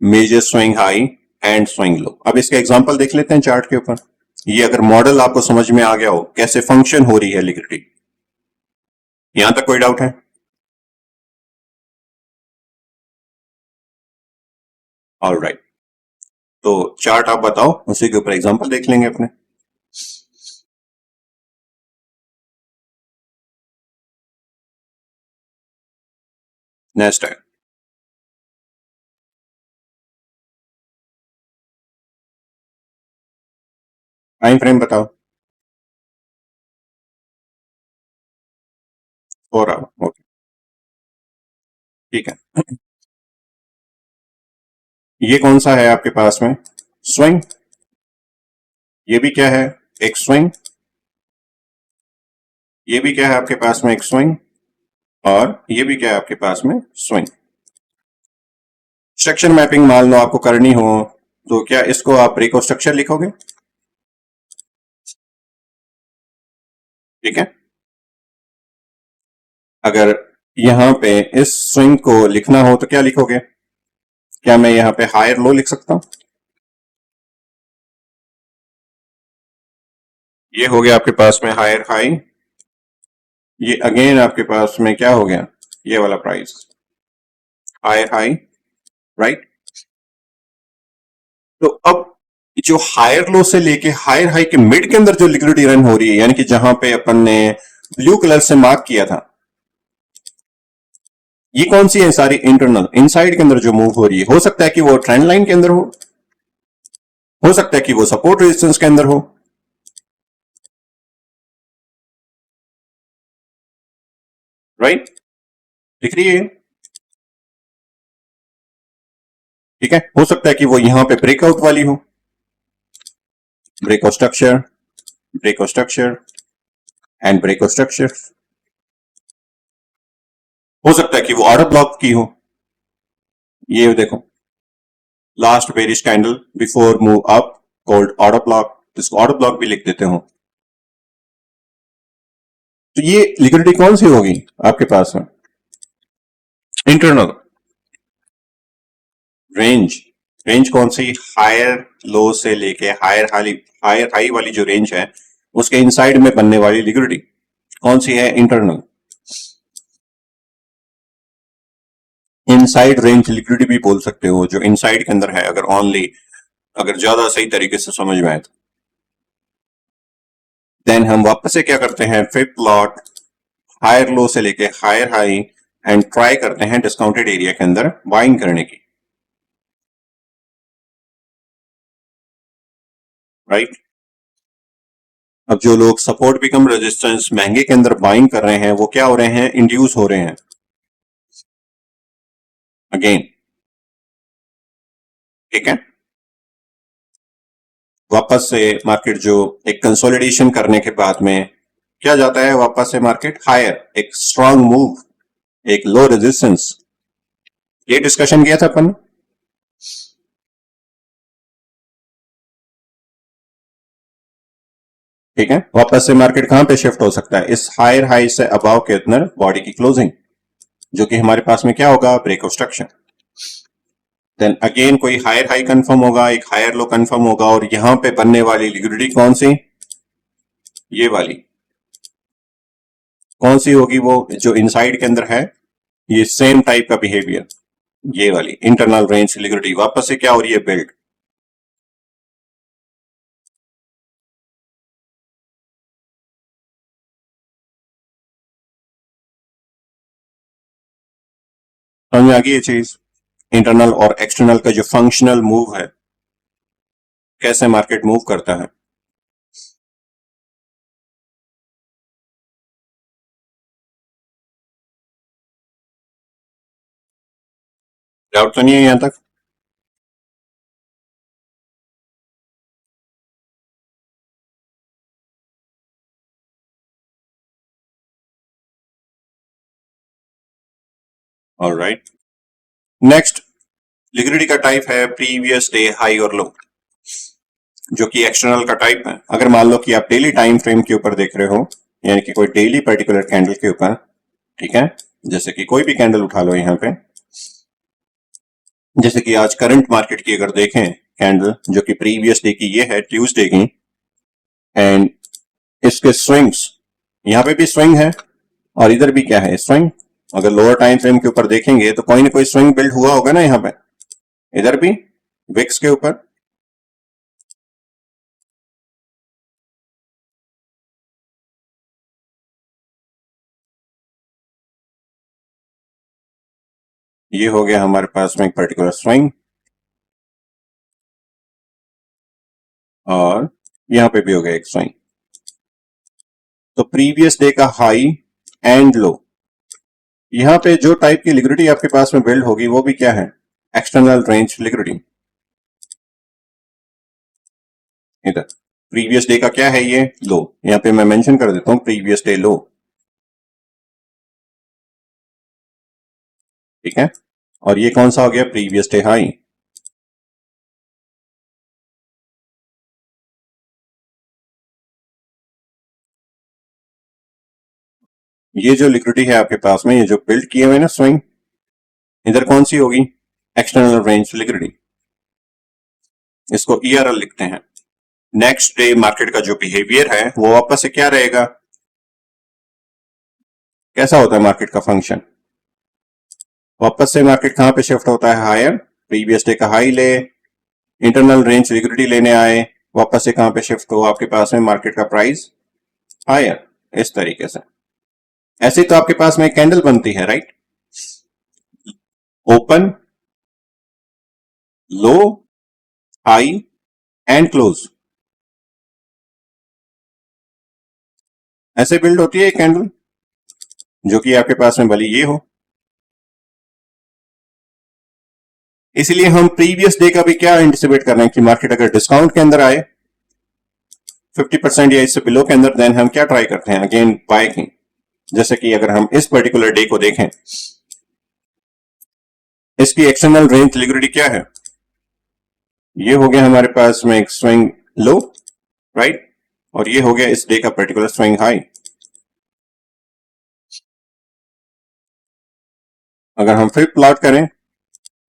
[SPEAKER 1] major swing high and swing low. अब इसका एग्जांपल देख लेते हैं चार्ट के ऊपर। ये अगर मॉडल आपको समझ में आ गया हो कैसे फंक्शन हो रही है लिक्विडिटी, यहां तक कोई डाउट है? ऑलराइट, तो चार्ट आप बताओ, उसी के ऊपर एग्जांपल देख लेंगे अपने। नेक्स्ट है टाइम फ्रेम बताओ। 4 आवर, ओके, ठीक है। ये कौन सा है आपके पास में? स्विंग। ये भी क्या है? एक स्विंग। ये भी क्या है आपके पास में? एक स्विंग। और ये भी क्या है आपके पास में? स्विंग। स्ट्रक्चर मैपिंग मान लो आपको करनी हो तो क्या इसको आप ब्रेक ऑफ स्ट्रक्चर लिखोगे? ठीक है। अगर यहां पे इस स्विंग को लिखना हो तो क्या लिखोगे? क्या मैं यहां पे हायर लो लिख सकता हूं? ये हो गया आपके पास में हायर हाई। ये अगेन आपके पास में क्या हो गया? ये वाला प्राइस, हायर हाई, राइट। तो अब जो हायर लो से लेके हायर हाई के मिड के अंदर जो लिक्विडिटी रन हो रही है, यानी कि जहां पे अपन ने ब्लू कलर से मार्क किया था, ये कौन सी है? सारी इंटरनल, इनसाइड के अंदर जो मूव हो रही है। हो सकता है कि वो ट्रेंड लाइन के अंदर हो सकता है कि वो सपोर्ट रेजिस्टेंस के अंदर हो, राइट। दिख रही है? ठीक है। हो सकता है कि वो यहां पे ब्रेकआउट वाली हो, breakout structure, breakout structure and breakout structure. हो सकता है कि वो ऑर्डर ब्लॉक की हो। ये देखो, last bearish candle before move up called order block, जिसको ऑर्डर ब्लॉक भी लिख देते हो। तो ये लिक्विडिटी कौन सी होगी आपके पास में? इंटरनल। रेंज, रेंज कौन सी? हायर लो से लेके हायर हाई वाली जो रेंज है उसके इनसाइड में बनने वाली लिक्विडिटी कौन सी है? इंटरनल। इनसाइड रेंज लिक्विडिटी भी बोल सकते हो, जो इनसाइड के अंदर है, अगर ओनली, अगर ज्यादा सही तरीके से समझ में आए तो। देन हम वापस से क्या करते हैं? फिफ्थ लॉट हायर लो से लेके हायर हाई एंड ट्राई करते हैं डिस्काउंटेड एरिया के अंदर बाइंग करने की, राइट। अब जो लोग सपोर्ट बिकम रेजिस्टेंस महंगे के अंदर बाइंग कर रहे हैं वो क्या हो रहे हैं? इंड्यूस हो रहे हैं अगेन, ठीक है। वापस से मार्केट जो एक कंसोलिडेशन करने के बाद में क्या जाता है? वापस से मार्केट हायर, एक स्ट्रांग मूव, एक लो रेजिस्टेंस। ये डिस्कशन किया था अपन, ठीक है। वापस से मार्केट कहां पे शिफ्ट हो सकता है? इस हायर हाई से अबाव के अंदर बॉडी की क्लोजिंग, जो कि हमारे पास में क्या होगा? Break of structure. Then again कोई हायर हाई कंफर्म होगा, एक हायर लो कंफर्म होगा, और यहां पे बनने वाली लिक्विडिटी कौन सी? ये वाली कौन सी होगी? वो जो इनसाइड के अंदर है, ये सेम टाइप का बिहेवियर, ये वाली इंटरनल रेंज लिक्विडिटी वापस से क्या हो रही है? बिल्ड। समझ में आ गई ये चीज? इंटरनल और एक्सटर्नल का जो फंक्शनल मूव है, कैसे मार्केट मूव करता है। डाउट तो नहीं है यहां तक? ऑलराइट, नेक्स्ट लिक्विडिटी का टाइप है प्रीवियस डे हाई और लो, जो कि एक्सटर्नल का टाइप है। अगर मान लो कि आप डेली टाइम फ्रेम के ऊपर देख रहे हो, यानी कि कोई डेली पर्टिकुलर कैंडल के ऊपर, ठीक है, जैसे कि कोई भी कैंडल उठा लो यहाँ पे, जैसे कि आज करंट मार्केट की अगर देखें कैंडल, जो कि प्रीवियस डे की ये है ट्यूसडे की, एंड इसके स्विंग्स, यहाँ पे भी स्विंग है और इधर भी क्या है, स्विंग। अगर लोअर टाइम फ्रेम के ऊपर देखेंगे तो कोई ना कोई स्विंग बिल्ड हुआ होगा ना यहाँ पे, इधर भी विक्स के ऊपर। ये हो गया हमारे पास में एक पर्टिकुलर स्विंग, और यहां पे भी हो गया एक स्विंग। तो प्रीवियस डे का हाई एंड लो, यहां पे जो टाइप की लिक्विडिटी आपके पास में बिल्ड होगी वो भी क्या है, एक्सटर्नल रेंज लिक्विडिटी। इधर प्रीवियस डे का क्या है, ये लो, यहां पे मैं मेंशन कर देता हूं प्रीवियस डे लो, ठीक है, और ये कौन सा हो गया, प्रीवियस डे हाई। ये जो लिक्विडिटी है आपके पास में, ये जो बिल्ड किए हुए ना स्विंग, इधर कौन सी होगी, एक्सटर्नल रेंज लिक्विडिटी, इसको ईआरएल लिखते हैं। नेक्स्ट डे मार्केट का जो बिहेवियर है वो वापस से क्या रहेगा, कैसा होता है मार्केट का फंक्शन, वापस से मार्केट कहां पे शिफ्ट होता है, हायर, प्रीवियस डे का हाई ले, इंटरनल रेंज लिक्विडिटी लेने आए, वापस से कहां पे शिफ्ट हो आपके पास में मार्केट का प्राइस हायर, इस तरीके से। ऐसे तो आपके पास में कैंडल बनती है, right, open, low, high and close, ऐसे बिल्ड होती है कैंडल, जो कि आपके पास में भले ये हो। इसलिए हम प्रीवियस डे का भी क्या एंटिसिपेट कर रहे हैं कि मार्केट अगर डिस्काउंट के अंदर आए 50% या इससे बिलो के अंदर, देन हम क्या ट्राई करते हैं, अगेन बाय की। जैसे कि अगर हम इस पर्टिकुलर डे को देखें, इसकी एक्सटर्नल रेंज लिक्विडिटी क्या है, ये हो गया हमारे पास में एक स्विंग लो, राइट, और ये हो गया इस डे का पर्टिकुलर स्विंग हाई। अगर हम फिर प्लॉट करें,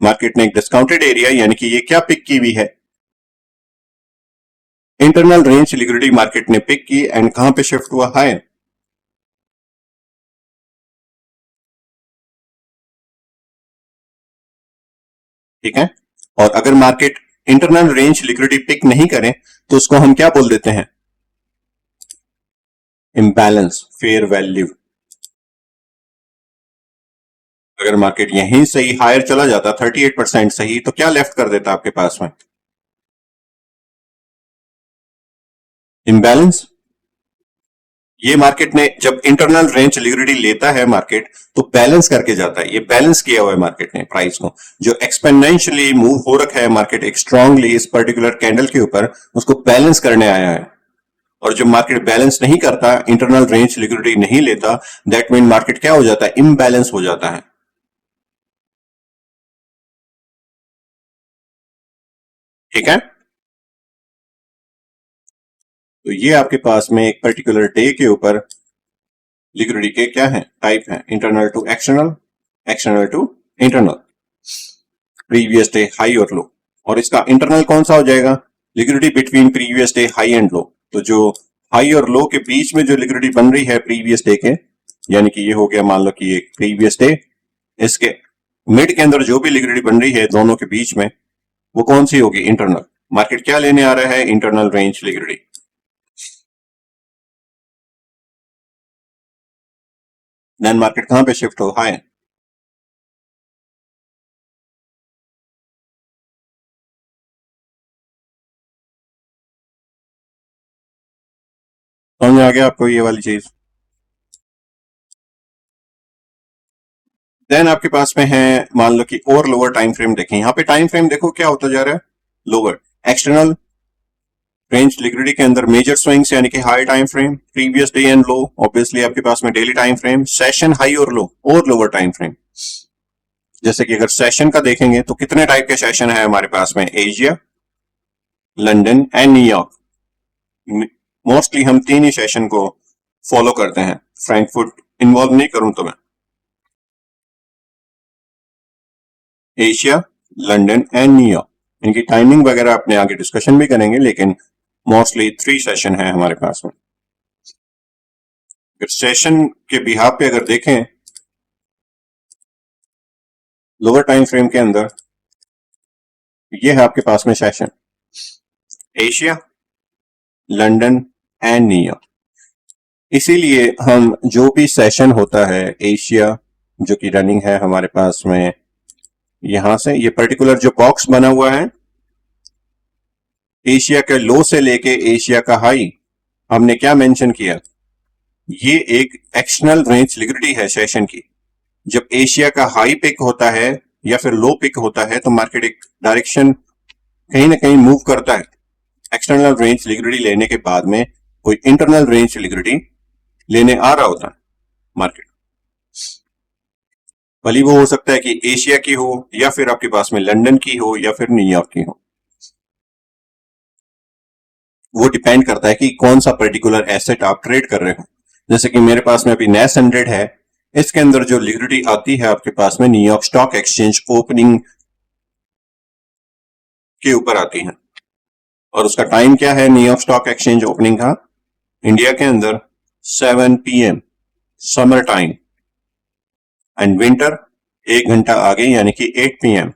[SPEAKER 1] मार्केट ने एक डिस्काउंटेड एरिया, यानी कि ये क्या पिक की हुई है, इंटरनल रेंज लिक्विडिटी मार्केट ने पिक की, एंड कहां पे शिफ्ट हुआ, हाई। ठीक है, और अगर market internal range liquidity pick नहीं करे तो उसको हम क्या बोल देते हैं, इम्बैलेंस फेयर वैल्यू। अगर मार्केट यहीं से ही हायर चला जाता 38% सही, तो क्या लेफ्ट कर देता आपके पास में, इम्बैलेंस। ये मार्केट ने जब इंटरनल रेंज लिक्विडिटी लेता है मार्केट, तो बैलेंस करके जाता है, ये बैलेंस किया हुआ है मार्केट ने प्राइस को, जो एक्सपेनेंशियली मूव हो रखा है मार्केट एक स्ट्रांगली इस पर्टिकुलर कैंडल के ऊपर, उसको बैलेंस करने आया है। और जब मार्केट बैलेंस नहीं करता, इंटरनल रेंज लिक्विडिटी नहीं लेता, दैट मीन मार्केट क्या हो जाता है, इम्बैलेंस हो जाता है। ठीक है, तो ये आपके पास में एक पर्टिकुलर डे के ऊपर लिक्विडिटी के क्या है, टाइप है, internal to external, external to internal, previous day high और लो। और इसका इंटरनल कौन सा हो जाएगा, liquidity between previous day high and low. तो जो हाई और लो के बीच में जो लिक्विडिटी बन रही है प्रीवियस डे के, यानी कि ये हो गया, मान लो कि ये प्रीवियस डे, इसके मिड के अंदर जो भी लिक्विडिटी बन रही है दोनों के बीच में, वो कौन सी होगी, इंटरनल। मार्केट क्या लेने आ रहा है, internal range liquidity. Then market कहां पे शिफ्ट हो, हाई। समझ आ गया आपको ये वाली चीज। देन आपके पास में है, मान लो कि और लोअर टाइम फ्रेम देखें, यहां पे टाइम फ्रेम देखो क्या होता जा रहा है, लोअर एक्सटर्नल रेंज लिक्विडिटी के अंदर मेजर स्विंग्स, यानी कि high time frame, previous day and low, obviously आपके पास में daily time frame, session high और लो, और लोअर टाइम फ्रेम। जैसे कि अगर सेशन का देखेंगे तो कितने टाइप के सेशन है हमारे पास में, Asia, London and New York. Mostly हम तीन ही सेशन को फॉलो करते हैं, फ्रैंकफर्ट इन्वॉल्व नहीं करूं तो मैं। एशिया, लंदन एंड न्यूयॉर्क, इनकी टाइमिंग वगैरह अपने आगे डिस्कशन भी करेंगे, लेकिन मोस्टली 3 सेशन है हमारे पास में। सेशन के बिहाफ पे अगर देखें लोअर टाइम फ्रेम के अंदर, ये है आपके पास में session Asia, London and New York. इसीलिए हम जो भी सेशन होता है एशिया जो कि रनिंग है हमारे पास में, यहां से ये पर्टिकुलर जो बॉक्स बना हुआ है, एशिया के लो से लेके एशिया का हाई, हमने क्या मेंशन किया, ये एक एक्सटर्नल रेंज लिक्विडिटी है सेशन की। जब एशिया का हाई पिक होता है या फिर लो पिक होता है तो मार्केट एक डायरेक्शन कहीं ना कहीं मूव करता है एक्सटर्नल रेंज लिक्विडिटी लेने के बाद में कोई इंटरनल रेंज लिक्विडिटी लेने आ रहा होता है मार्केट। भले वो हो सकता है कि एशिया की हो या फिर आपके पास में लंदन की हो या फिर न्यूयॉर्क की हो, वो डिपेंड करता है कि कौन सा पर्टिकुलर एसेट आप ट्रेड कर रहे हो। जैसे कि मेरे पास में अभी नेस 100 है, इसके अंदर जो लिक्विडिटी आती है आपके पास में न्यूयॉर्क स्टॉक एक्सचेंज ओपनिंग के ऊपर आती है, और उसका टाइम क्या है न्यूयॉर्क स्टॉक एक्सचेंज ओपनिंग का इंडिया के अंदर 7 PM summer time, and winter 1 घंटा आगे यानी कि 8 PM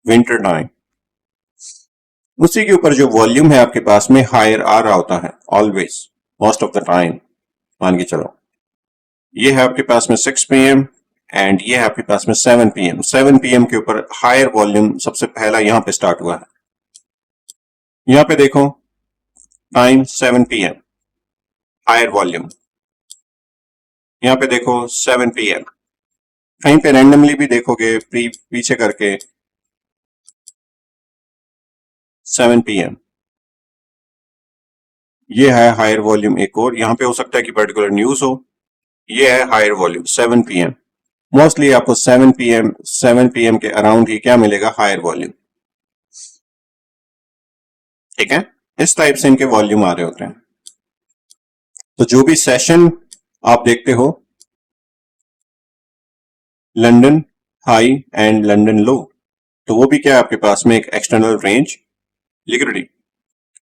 [SPEAKER 1] विंटर टाइम। उसी के ऊपर जो वॉल्यूम है आपके पास में हायर आ रहा होता है always, most of the time. मान के चलो ये है आपके पास में 6 PM एंड ये है आपके पास में 7 PM। 7 PM के ऊपर हायर वॉल्यूम सबसे पहला यहां पे स्टार्ट हुआ है। यहां पे देखो टाइम 7 PM हायर वॉल्यूम, यहां पे देखो 7 PM, कहीं पे रैंडमली भी देखोगे पीछे करके 7 PM, ये है हायर वॉल्यूम। एक और यहां पे हो सकता है कि पर्टिकुलर न्यूज हो, ये है हायर वॉल्यूम 7 PM। मोस्टली आपको 7 PM के अराउंड ही क्या मिलेगा, हायर वॉल्यूम। ठीक है, इस टाइप से इनके वॉल्यूम आ रहे होते हैं। तो जो भी सेशन आप देखते हो लंदन हाई एंड लंदन लो, तो वो भी क्या है आपके पास में एक एक्सटर्नल रेंज लिक्विडिटी।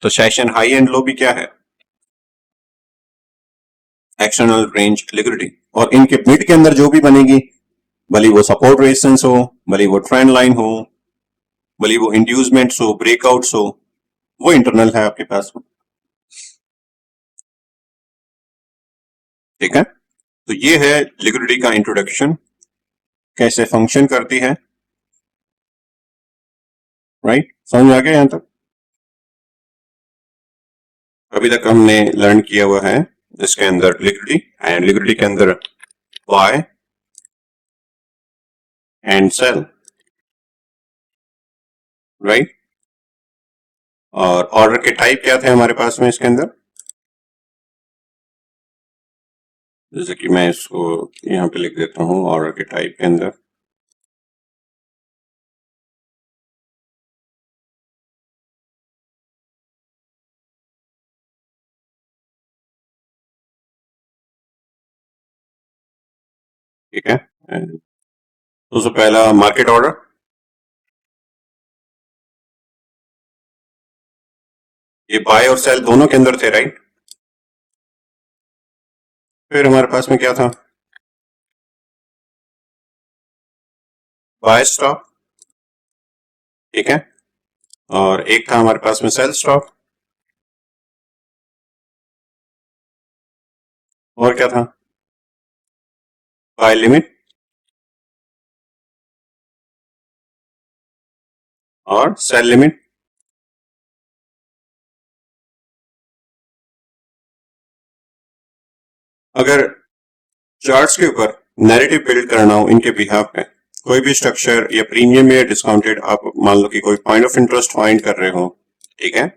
[SPEAKER 1] तो सेशन हाई एंड लो भी क्या है, एक्सटर्नल रेंज लिक्विडिटी। और इनके मिड के अंदर जो भी बनेगी, भले वो सपोर्ट रेजिस्टेंस हो, भले वो ट्रेंड लाइन हो, भले वो इंड्यूसमेंट्स हो, ब्रेकआउट्स हो, वो इंटरनल है आपके पास में। ठीक है, तो ये है लिक्विडिटी का इंट्रोडक्शन, कैसे फंक्शन करती है। राइट, समझ आ गया यहां तक? अभी तक हमने लर्न किया हुआ है इसके अंदर लिक्विडिटी, एंड लिक्विडिटी के अंदर बाय एंड सेल, राइट। और ऑर्डर के टाइप क्या थे हमारे पास में इसके अंदर, जैसे कि मैं इसको यहां पे लिख देता हूं ऑर्डर के टाइप के अंदर। ठीक है, तो सबसे पहला मार्केट ऑर्डर, ये बाय और सेल दोनों के अंदर थे, राइट। फिर हमारे पास में क्या था, बाय स्टॉप, ठीक है, और एक था हमारे पास में सेल स्टॉप, और क्या था, बाय लिमिट और सेल लिमिट। अगर चार्ट्स के ऊपर नैरेटिव बिल्ड करना हो इनके बिहाफ पे, कोई भी स्ट्रक्चर या प्रीमियम या डिस्काउंटेड आप मान लो कि कोई पॉइंट ऑफ इंटरेस्ट फाइंड कर रहे हो, ठीक है,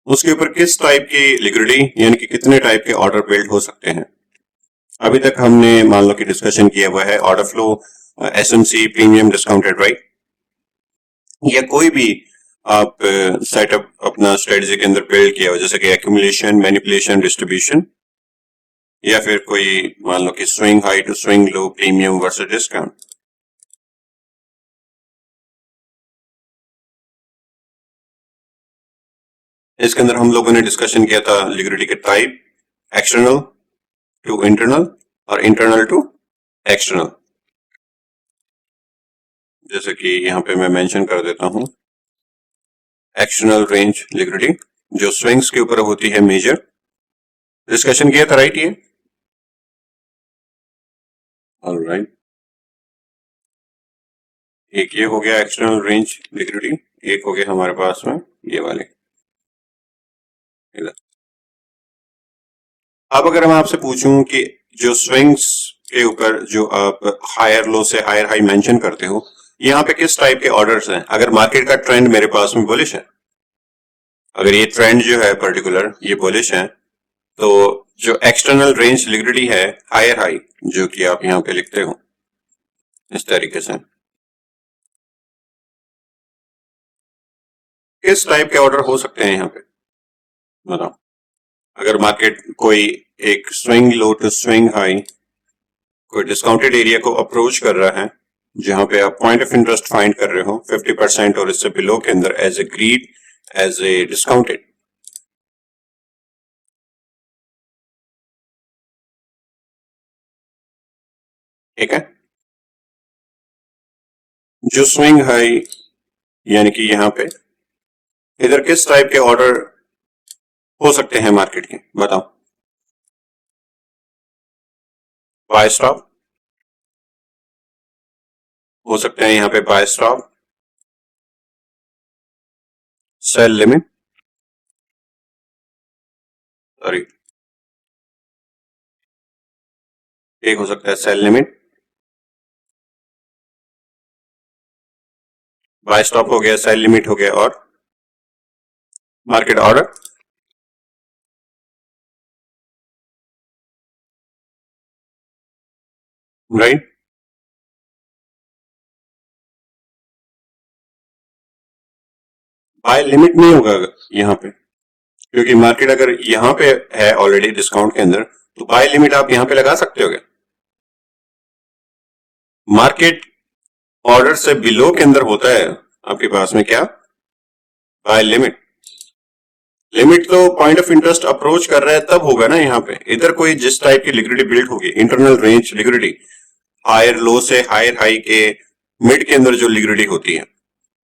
[SPEAKER 1] उसके ऊपर किस टाइप की लिक्विडिटी यानी कि कितने टाइप के ऑर्डर बिल्ड हो सकते हैं। अभी तक हमने मान लो कि डिस्कशन किया हुआ है order flow SMC premium discounted right, या कोई भी आप सेटअप अपना स्ट्रेटजी के अंदर बिल्ड किया हो, जैसे कि एक्यूमुलेशन, मैनिपुलेशन, डिस्ट्रीब्यूशन, या फिर कोई मान लो कि swing high to swing low, premium versus discount. इसके अंदर हम लोगों ने डिस्कशन किया था लिक्विडिटी के टाइप, एक्सटर्नल टू इंटरनल और इंटरनल टू एक्सटर्नल। जैसे कि यहां पे मैं मेंशन कर देता हूं, एक्सटर्नल रेंज लिक्विडिटी जो स्विंग्स के ऊपर होती है मेजर, डिस्कशन किया था राइट ये, ऑलराइट। एक ये हो गया एक्सटर्नल रेंज लिक्विडिटी, एक हो गया हमारे पास में ये वाले। अब अगर मैं आपसे पूछूं कि जो स्विंग्स के ऊपर जो आप हायर लो से हायर हाई मेंशन करते हो, यहाँ पे किस टाइप के ऑर्डर्स हैं? अगर मार्केट का ट्रेंड मेरे पास में बुलिश है, अगर ये ट्रेंड जो है पर्टिकुलर ये बुलिश है, तो जो एक्सटर्नल रेंज लिक्विडिटी है हायर हाई, जो कि आप यहाँ पे लिखते हो इस तरीके से, किस टाइप के ऑर्डर हो सकते हैं यहाँ पे बताओ? अगर मार्केट कोई एक swing low to swing high, कोई डिस्काउंटेड एरिया को अप्रोच कर रहा है, जहां पे आप पॉइंट ऑफ इंटरेस्ट फाइंड कर रहे हो 50% और इससे बिलो के अंदर, as a greed, as a discounted, ठीक है। जो स्विंग हाई यानी कि यहां पे इधर किस टाइप के ऑर्डर हो सकते हैं मार्केट के बताओ? बाय स्टॉप हो सकते हैं यहाँ पे, buy stop, sell limit, sorry एक हो सकता है सेल लिमिट, बाय स्टॉप हो गया, सेल लिमिट हो गया, और market order, right. Buy limit नहीं होगा यहाँ पे, क्योंकि मार्केट अगर यहाँ पे है ऑलरेडी डिस्काउंट के अंदर, तो बाय लिमिट आप यहाँ पे लगा सकते हो क्या? मार्केट ऑर्डर से बिलो के अंदर होता है आपके पास में क्या? Buy limit. लिमिट तो पॉइंट ऑफ इंटरेस्ट अप्रोच कर रहा है तब होगा ना यहाँ पे। इधर कोई जिस टाइप की लिक्विडिटी बिल्ड होगी, internal range liquidity, higher low से हायर हाई के मिड के अंदर जो लिक्विडिटी होती है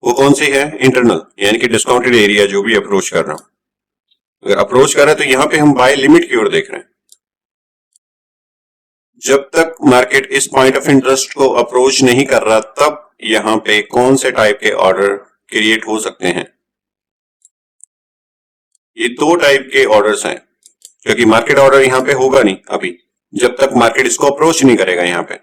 [SPEAKER 1] वो कौन सी है? इंटरनल, यानी कि डिस्काउंटेड एरिया जो भी अप्रोच कर रहा हूं, अगर अप्रोच कर रहा है तो यहाँ पे हम बाय लिमिट की ओर देख रहे हैं। जब तक मार्केट इस पॉइंट ऑफ इंटरेस्ट को अप्रोच नहीं कर रहा, तब यहाँ पे कौन से टाइप के ऑर्डर क्रिएट हो सकते हैं? ये दो टाइप के ऑर्डर्स हैं, क्योंकि मार्केट ऑर्डर यहाँ पे होगा नहीं अभी, जब तक मार्केट इसको अप्रोच नहीं करेगा। यहाँ पे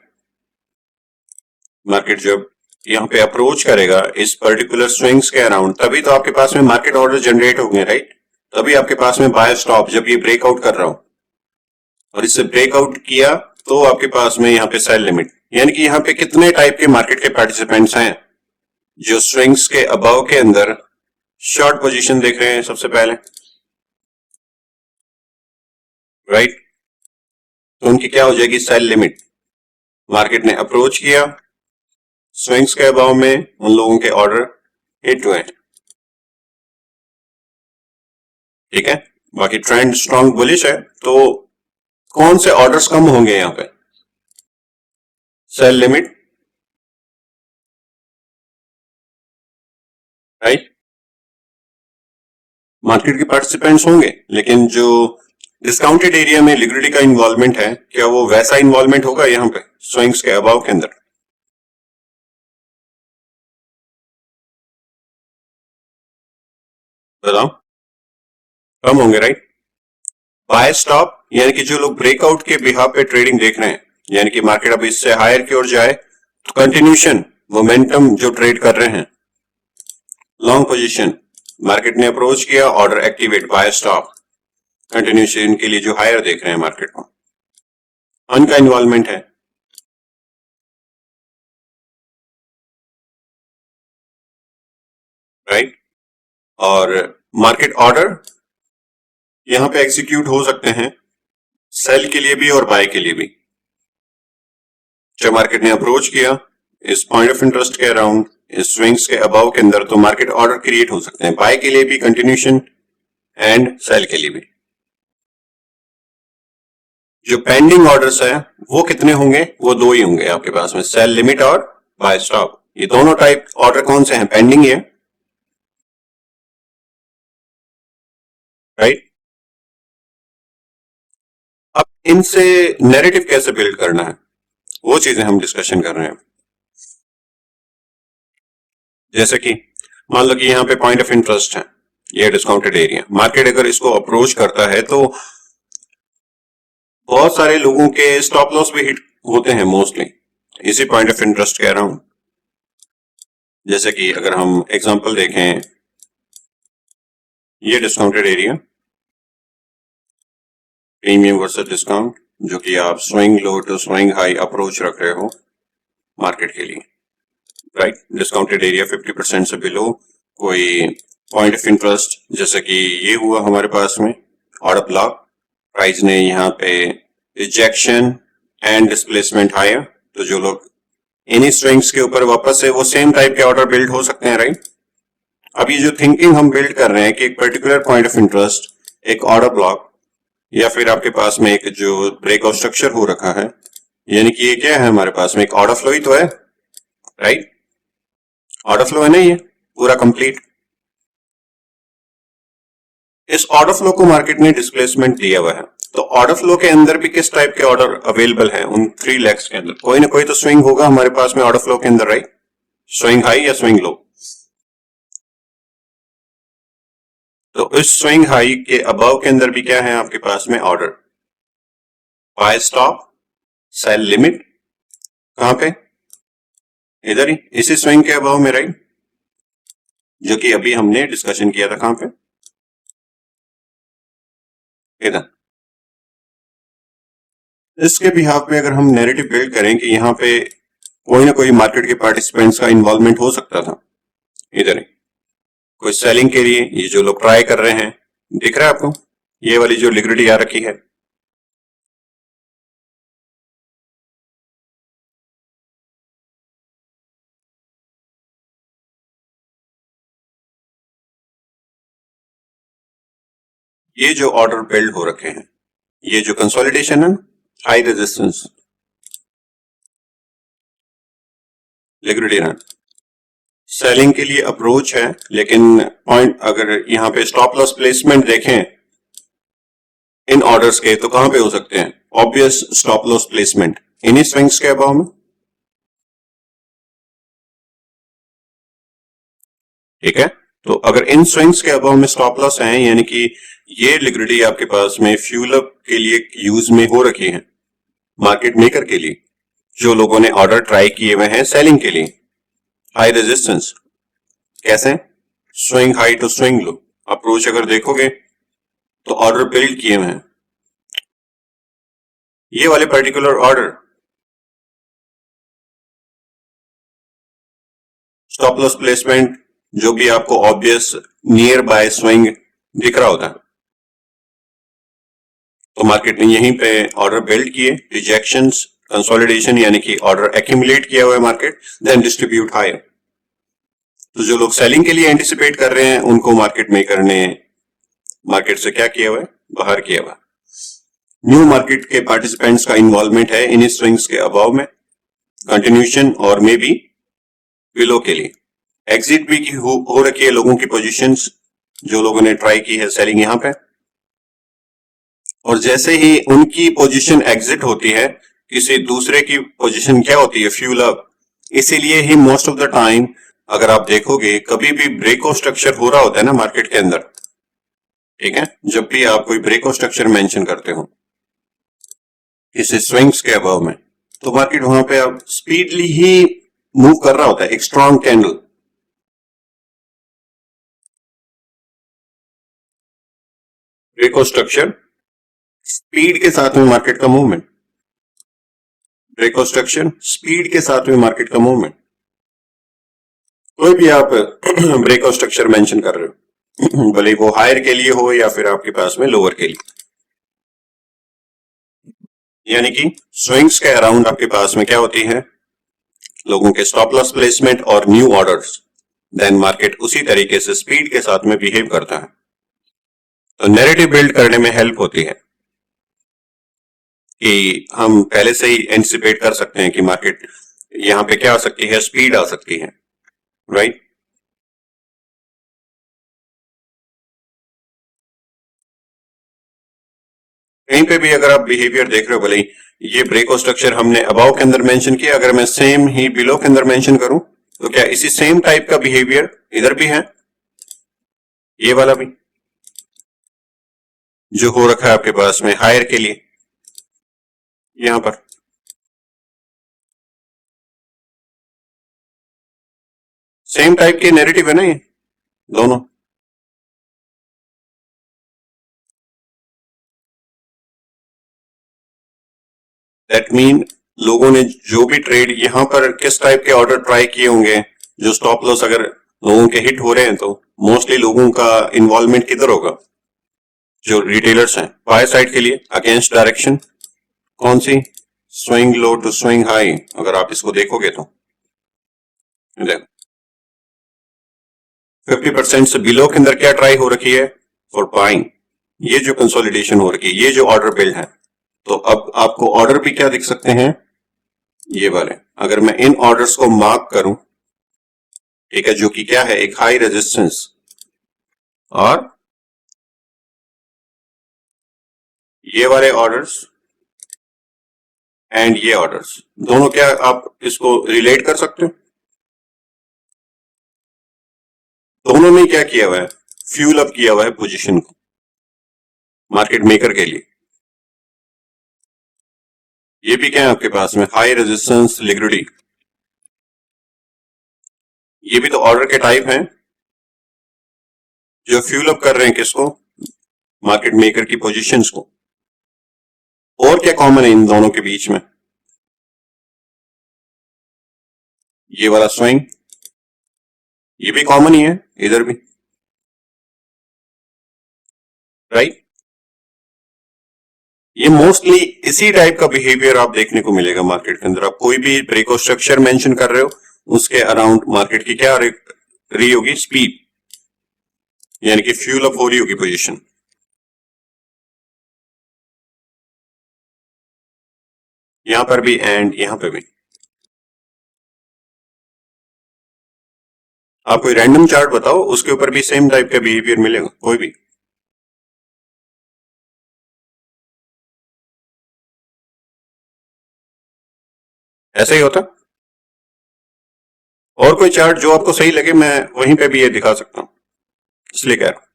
[SPEAKER 1] मार्केट जब यहाँ पे अप्रोच करेगा इस पर्टिकुलर स्विंग्स के अराउंड, तभी तो आपके पास में मार्केट ऑर्डर जनरेट होंगे, राइट। तभी आपके पास में बाय स्टॉप, जब ये ब्रेकआउट कर रहा हो और इससे ब्रेकआउट किया, तो आपके पास में यहाँ पे सेल लिमिट, यानी कि यहाँ पे कितने टाइप के मार्केट के पार्टिसिपेंट्स हैं जो स्विंग्स के अबव के अंदर शॉर्ट पोजीशन देख रहे हैं सबसे पहले, राइट। तो उनकी क्या हो जाएगी? Sell limit. मार्केट ने अप्रोच किया, स्विंग्स के अबव में उन लोगों के ऑर्डर हिट हुए, ठीक है। बाकी ट्रेंड स्ट्रॉन्ग बुलिश है, तो कौन से ऑर्डर्स कम होंगे यहां पे? Sell limit, right. मार्केट के पार्टिसिपेंट्स होंगे, लेकिन जो डिस्काउंटेड एरिया में लिक्विडिटी का इन्वॉल्वमेंट है, क्या वो वैसा इन्वॉल्वमेंट होगा यहाँ पे स्विंग्स के अबव के अंदर? बताओ, कम होंगे, राइट। बाय स्टॉप यानी कि जो लोग ब्रेकआउट के बिहाफ पे ट्रेडिंग देख रहे हैं, यानी कि मार्केट अब इससे हायर की ओर जाए तो कंटिन्यूशन मोमेंटम जो ट्रेड कर रहे हैं, लॉन्ग पोजीशन, मार्केट ने अप्रोच किया, order activate, buy stop, continuation के लिए जो हायर देख रहे हैं मार्केट को, उनका इन्वॉल्वमेंट है। और मार्केट ऑर्डर यहां पे एग्जीक्यूट हो सकते हैं सेल के लिए भी और बाय के लिए भी। जब मार्केट ने अप्रोच किया इस पॉइंट ऑफ इंटरेस्ट के अराउंड, इस स्विंग्स के अबाव के अंदर, तो मार्केट ऑर्डर क्रिएट हो सकते हैं बाय के लिए भी, कंटिन्यूशन एंड सेल के लिए भी। जो पेंडिंग ऑर्डर्स है वो कितने होंगे? वो दो ही होंगे आपके पास में, सेल लिमिट और बाय स्टॉप। ये दोनों टाइप ऑर्डर कौन से हैं? पेंडिंग ही है, राइट। अब इनसे नैरेटिव कैसे बिल्ड करना है वो चीजें हम डिस्कशन कर रहे हैं। जैसे कि मान लो कि यहाँ पे पॉइंट ऑफ इंटरेस्ट है, ये डिस्काउंटेड एरिया, मार्केट अगर इसको अप्रोच करता है तो बहुत सारे लोगों के स्टॉप लॉस भी हिट होते हैं मोस्टली इसी पॉइंट ऑफ इंटरेस्ट के अराउंड। जैसे कि अगर हम एग्जांपल देखें, ये discounted area, premium versus discount, जो कि आप swing low to swing high approach रख रहे हो मार्केट के लिए, राइट। डिस्काउंटेड एरिया 50% से बिलो कोई पॉइंट ऑफ इंटरेस्ट, जैसे कि ये हुआ हमारे पास में ऑर्डर ब्लॉक, प्राइस ने यहाँ पे रिजेक्शन एंड डिस्प्लेसमेंट हायर, तो जो लोग इन्हीं स्विंग्स के ऊपर वापस से वो सेम टाइप के ऑर्डर बिल्ड हो सकते हैं, राइट। अब ये जो थिंकिंग हम बिल्ड कर रहे हैं कि एक पर्टिकुलर पॉइंट ऑफ इंटरेस्ट, एक ऑर्डर ब्लॉक, या फिर आपके पास में एक जो ब्रेकआउट स्ट्रक्चर हो रखा है, यानी कि ये क्या है हमारे पास में, एक ऑर्डर फ्लो ही तो है, राइट। ऑर्डर फ्लो है ना ये पूरा कंप्लीट। इस ऑर्डर फ्लो को मार्केट ने डिस्प्लेसमेंट दिया हुआ है, तो ऑर्डर फ्लो के अंदर भी किस टाइप के ऑर्डर अवेलेबल हैं उन 3 लेग्स के अंदर? कोई ना कोई तो स्विंग होगा हमारे पास में ऑर्डर फ्लो के अंदर, राइट। स्विंग हाई या स्विंग लो। तो इस स्विंग हाई के अबव के अंदर भी क्या है आपके पास में? Order, buy stop, sell limit, कहां पे? इधर ही, इसी स्विंग के अबव में, राइट, जो कि अभी हमने डिस्कशन किया था। कहां पे? इधर। इसके बिहाफ पे अगर हम नैरेटिव बिल्ड करें कि यहाँ पे कोई ना कोई मार्केट के पार्टिसिपेंट्स का इन्वॉल्वमेंट हो सकता था, इधर ही कोई सेलिंग के लिए ये जो लोग ट्राई कर रहे हैं, दिख रहा है आपको ये वाली जो लिक्विडिटी आ रखी है, ये जो ऑर्डर बिल्ड हो रखे हैं, ये जो कंसोलिडेशन है, high resistance, liquidity run, selling के लिए अप्रोच है, लेकिन पॉइंट अगर यहां पे स्टॉप लॉस प्लेसमेंट देखें इन ऑर्डर्स के, तो कहां पे हो सकते हैं? ऑब्वियस स्टॉप लॉस प्लेसमेंट इन्हीं स्विंग्स के अभाव में, ठीक है। तो अगर इन स्विंग्स के अभाव में स्टॉप लॉस है, यानी कि ये लिक्विडिटी आपके पास में फ्यूल अप के लिए यूज में हो रखी है मार्केट मेकर के लिए, जो लोगों ने ऑर्डर ट्राई किए हुए हैं सेलिंग के लिए, हाई रेजिस्टेंस कैसे? Swing high to swing low approach अगर देखोगे तो ऑर्डर बिल्ड किए हुए हैं, ये वाले particular order stop loss placement जो भी आपको ऑब्वियस नियर बाय स्विंग दिख रहा होता है, तो मार्केट ने यहीं पे ऑर्डर बिल्ड किए, रिजेक्शंस, कंसोलिडेशन, यानी कि ऑर्डर एक्यूमुलेट किया हुआ है मार्केट, देन डिस्ट्रीब्यूट हायर। तो जो लोग सेलिंग के लिए एंटिसिपेट कर रहे हैं उनको मार्केट मेकर ने मार्केट से क्या किया हुआ है? बाहर किया हुआ। न्यू मार्केट के पार्टिसिपेंट्स का इन्वॉल्वमेंट है इन स्विंग्स के अभाव में, कंटिन्यूशन और मे बी बिलो के लिए एग्जिट भी हो रखी है लोगों की पोजीशंस, जो लोगों ने ट्राई की है सेलिंग यहां पे, और जैसे ही उनकी पोजीशन एग्जिट होती है किसी दूसरे की पोजीशन क्या होती है? Fuel up. इसीलिए ही मोस्ट ऑफ द टाइम अगर आप देखोगे कभी भी ब्रेकआउट स्ट्रक्चर हो रहा होता है ना मार्केट के अंदर, ठीक है, जब भी आप कोई ब्रेकआउट स्ट्रक्चर मेंशन करते हो किसी स्विंग्स के अभाव में, तो मार्केट वहां पे आप स्पीडली ही मूव कर रहा होता है, एक strong candle, breakout structure, speed के साथ में मार्केट का मूवमेंट, ब्रेकआउट स्ट्रक्चर, स्पीड के साथ में मार्केट का मूवमेंट, कोई भी आप ब्रेकआउट स्ट्रक्चर मेंशन कर रहे हो, भले वो हायर के लिए हो या फिर आपके पास में लोअर के लिए। यानी कि स्विंग्स के अराउंड आपके पास में क्या होती है, लोगों के स्टॉप लॉस प्लेसमेंट और न्यू ऑर्डर्स, देन मार्केट उसी तरीके से स्पीड के साथ में बिहेव करता है। तो नैरेटिव बिल्ड करने में हेल्प होती है कि हम पहले से ही एंटिसिपेट कर सकते हैं कि मार्केट यहां पे क्या आ सकती है, स्पीड आ सकती है, राइट। कहीं पे भी अगर आप बिहेवियर देख रहे हो, भले ही ये ब्रेक और स्ट्रक्चर हमने अबाव के अंदर मेंशन किया, अगर मैं सेम ही बिलो के अंदर मेंशन करूं तो क्या इसी सेम टाइप का बिहेवियर इधर भी है, ये वाला भी जो हो रखा है आपके पास में हायर के लिए यहां पर। सेम टाइप के नैरेटिव है ना ये दोनों। दैट मीन लोगों ने जो भी ट्रेड यहां पर किस टाइप के ऑर्डर ट्राई किए होंगे, जो स्टॉप लॉस अगर लोगों के हिट हो रहे हैं तो मोस्टली लोगों का इन्वॉल्वमेंट किधर होगा, जो रिटेलर्स हैं बाय साइड के लिए अगेंस्ट डायरेक्शन, कौन सी, swing low to swing high. अगर आप इसको देखोगे तो देखो 50% से बिलो के अंदर क्या ट्राई हो रखी है, फॉर बाइंग। ये जो कंसोलिडेशन हो रखी है, ये जो ऑर्डर बिल्ड है, तो अब आपको ऑर्डर भी क्या दिख सकते हैं, ये वाले। अगर मैं इन ऑर्डर्स को मार्क करूं, ठीक है, जो कि क्या है, एक हाई रेजिस्टेंस और ये वाले ऑर्डर्स एंड ये ऑर्डर्स, दोनों क्या आप इसको रिलेट कर सकते हो। दोनों ने क्या किया हुआ है, फ्यूल अप किया हुआ है पोजीशन को मार्केट मेकर के लिए। ये भी क्या है आपके पास में, हाई रेजिस्टेंस लिक्विडिटी, ये भी तो ऑर्डर के टाइप हैं जो फ्यूल अप कर रहे हैं किसको, मार्केट मेकर की पोजीशंस को। और क्या कॉमन है इन दोनों के बीच में, ये वाला स्विंग, ये भी कॉमन ही है इधर भी, राइट। ये मोस्टली इसी टाइप का बिहेवियर आप देखने को मिलेगा मार्केट के अंदर। आप कोई भी ब्रेको स्ट्रक्चर मेंशन कर रहे हो, उसके अराउंड मार्केट की क्या रही होगी, स्पीड, यानी कि फ्यूल अप हो रही होगी पोजीशन। यहां पर भी एंड यहां पर भी। आप कोई रैंडम चार्ट बताओ, उसके ऊपर भी सेम टाइप का बिहेवियर मिलेगा, कोई भी। ऐसा ही होता। और कोई चार्ट जो आपको सही लगे, मैं वहीं पे भी ये दिखा सकता हूं, इसलिए कह रहा हूं।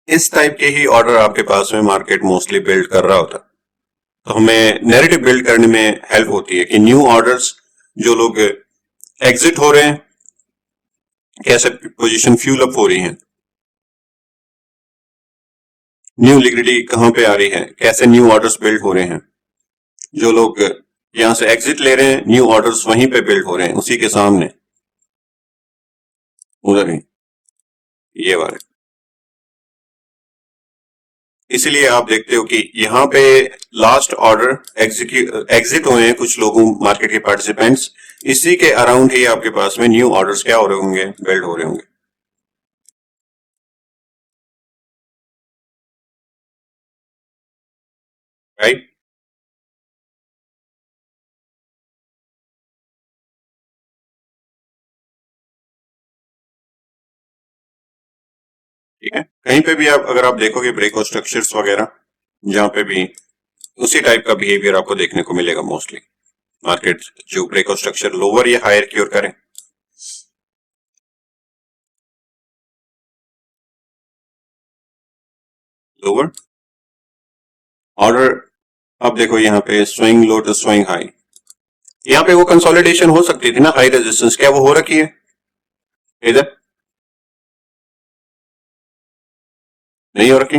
[SPEAKER 1] इस टाइप के ही ऑर्डर आपके पास में मार्केट मोस्टली बिल्ड कर रहा होता, तो हमें नैरेटिव बिल्ड करने में हेल्प होती है कि न्यू ऑर्डर्स जो लोग एग्जिट हो रहे हैं, कैसे पोजीशन फ्यूल अप हो रही है, न्यू लिक्विडिटी कहां पे आ रही है, कैसे न्यू ऑर्डर्स बिल्ड हो रहे हैं, जो लोग यहां से एग्जिट ले रहे हैं, न्यू ऑर्डर्स वहीं पे बिल्ड हो रहे हैं उसी के सामने, उधर ही, ये वाले। इसलिए आप देखते हो कि यहां पे लास्ट ऑर्डर एग्जिट हुए हैं कुछ लोगों, मार्केट के पार्टिसिपेंट्स, इसी के अराउंड ही आपके पास में न्यू ऑर्डर्स क्या हो रहे होंगे, बिल्ड हो रहे होंगे, राइट। ठीक है, कहीं पे भी आप अगर आप देखोगे ब्रेकआउट स्ट्रक्चर्स वगैरह, जहां पे भी उसी टाइप का बिहेवियर आपको देखने को मिलेगा मोस्टली। मार्केट जो ब्रेकआउट स्ट्रक्चर लोअर या हायर की ओर करें, लोअर ऑर्डर, अब देखो यहाँ पे swing low to swing high, यहाँ पे वो कंसोलिडेशन हो सकती थी ना, हाई रेजिस्टेंस, क्या वो हो रखी है इधर, नहीं हो रखी।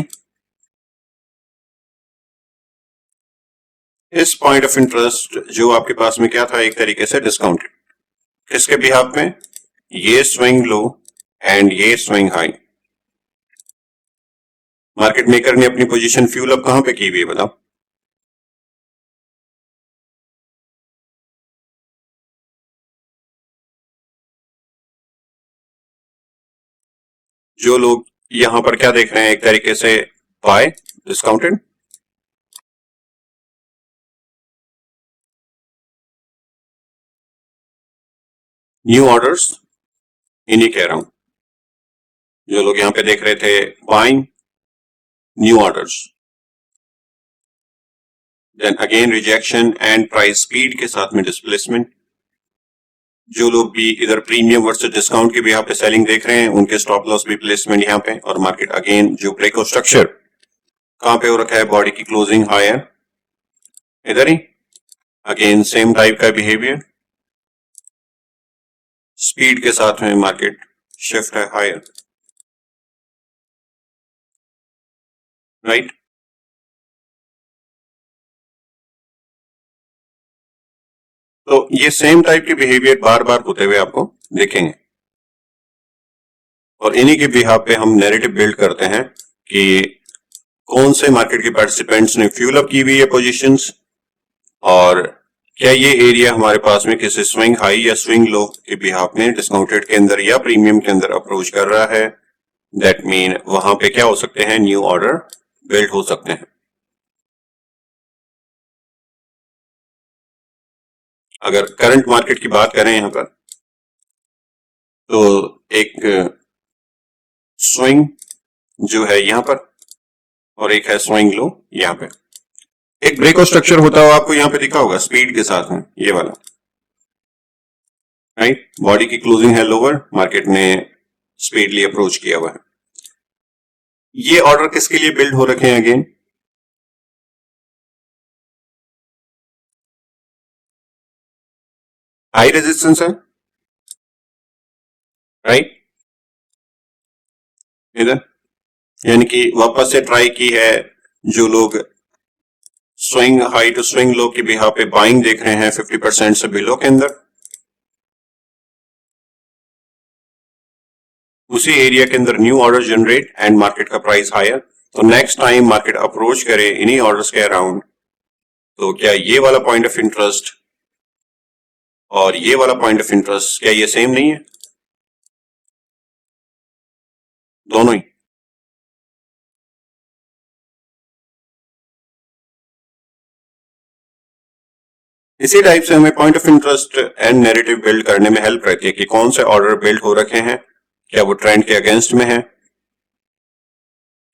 [SPEAKER 1] इस पॉइंट ऑफ इंटरेस्ट जो आपके पास में क्या था, एक तरीके से डिस्काउंटेड, किसके बिहाफ में, ये स्विंग लो एंड ये स्विंग हाई। मार्केट मेकर ने अपनी पोजीशन फ्यूल अप कहां पे की हुई है बताओ? जो लोग यहां पर क्या देख रहे हैं, एक तरीके से बाय डिस्काउंटेड, न्यू ऑर्डर्स, इन्हीं कह रहा हूं। जो लोग यहां पे देख रहे थे buying, new orders, then again rejection and price speed के साथ में डिस्प्लेसमेंट। जो लोग भी इधर प्रीमियम वर्सेस डिस्काउंट के भी यहाँ पे सेलिंग देख रहे हैं, उनके स्टॉप लॉस भी प्लेसमेंट यहाँ पे। और मार्केट अगेन जो ब्रेकआउट स्ट्रक्चर कहां पे हो रखा है, बॉडी की क्लोजिंग हायर, इधर ही अगेन सेम टाइप का बिहेवियर, स्पीड के साथ में मार्केट शिफ्ट है हायर, राइट। तो ये सेम टाइप के बिहेवियर बार बार होते हुए आपको देखेंगे, और इन्हीं के बिहाफ पे हम नैरेटिव बिल्ड करते हैं कि कौन से मार्केट के पार्टिसिपेंट्स ने फ्यूल अप की हुई है पोजीशंस, और क्या ये एरिया हमारे पास में किसी स्विंग हाई या स्विंग लो के बिहाफ में डिस्काउंटेड के अंदर या प्रीमियम के अंदर अप्रोच कर रहा है। दैट मीन वहां पे क्या हो सकते हैं, न्यू ऑर्डर बिल्ड हो सकते हैं। अगर करंट मार्केट की बात करें यहां पर, तो एक स्विंग जो है यहां पर और एक है स्विंग लो यहां पे। एक ब्रेकआउट स्ट्रक्चर होता हुआ आपको यहां पे दिखा होगा स्पीड के साथ में, ये वाला, राइट। बॉडी की क्लोजिंग है लोअर, मार्केट ने स्पीडली अप्रोच किया हुआ है। ये ऑर्डर किसके लिए बिल्ड हो रखे हैं अगेन, हाई रेजिस्टेंस है, राइट, इधर यानी कि वापस से ट्राई की है। जो लोग swing high to swing low के बिहाफ पे बाइंग देख रहे हैं 50% से बिलो के अंदर, उसी एरिया के अंदर new order generate and market का प्राइस हायर। तो नेक्स्ट टाइम मार्केट अप्रोच करे इन्हीं ऑर्डर्स के अराउंड, तो क्या ये वाला पॉइंट ऑफ इंटरेस्ट और ये वाला पॉइंट ऑफ इंटरेस्ट क्या ये सेम नहीं है? दोनों ही। इसी टाइप से हमें point of interest and narrative build करने में हेल्प रहती है कि कौन से ऑर्डर बिल्ड हो रखे हैं, क्या वो ट्रेंड के अगेंस्ट में है।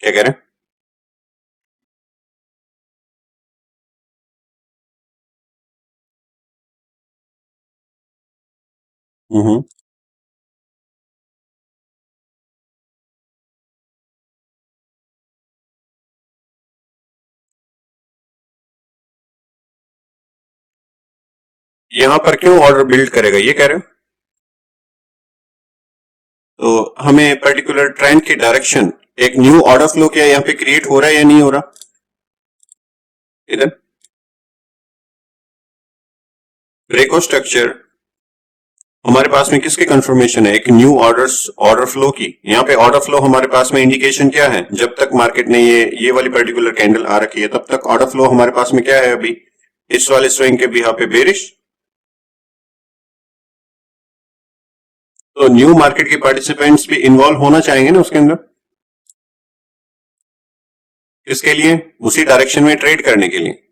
[SPEAKER 1] क्या कह रहे हैं? हम्म, यहां पर क्यों ऑर्डर बिल्ड करेगा ये कह रहे हो? तो हमें पर्टिकुलर ट्रेंड की डायरेक्शन, एक न्यू ऑर्डर फ्लो क्या यहाँ पे क्रिएट हो रहा है या नहीं हो रहा? इधर ब्रेकआउट स्ट्रक्चर हमारे पास में किसकी कंफर्मेशन है, एक न्यू ऑर्डर फ्लो की। यहाँ पे ऑर्डर फ्लो हमारे पास में इंडिकेशन क्या है, जब तक मार्केट ने ये वाली पर्टिकुलर कैंडल आ रखी है तब तक ऑर्डर फ्लो हमारे पास में क्या है, अभी इस वाले स्विंग के भी यहाँ पे बेरिश। तो न्यू मार्केट के पार्टिसिपेंट्स भी इन्वॉल्व होना चाहेंगे ना उसके अंदर, इसके लिए उसी डायरेक्शन में ट्रेड करने के लिए।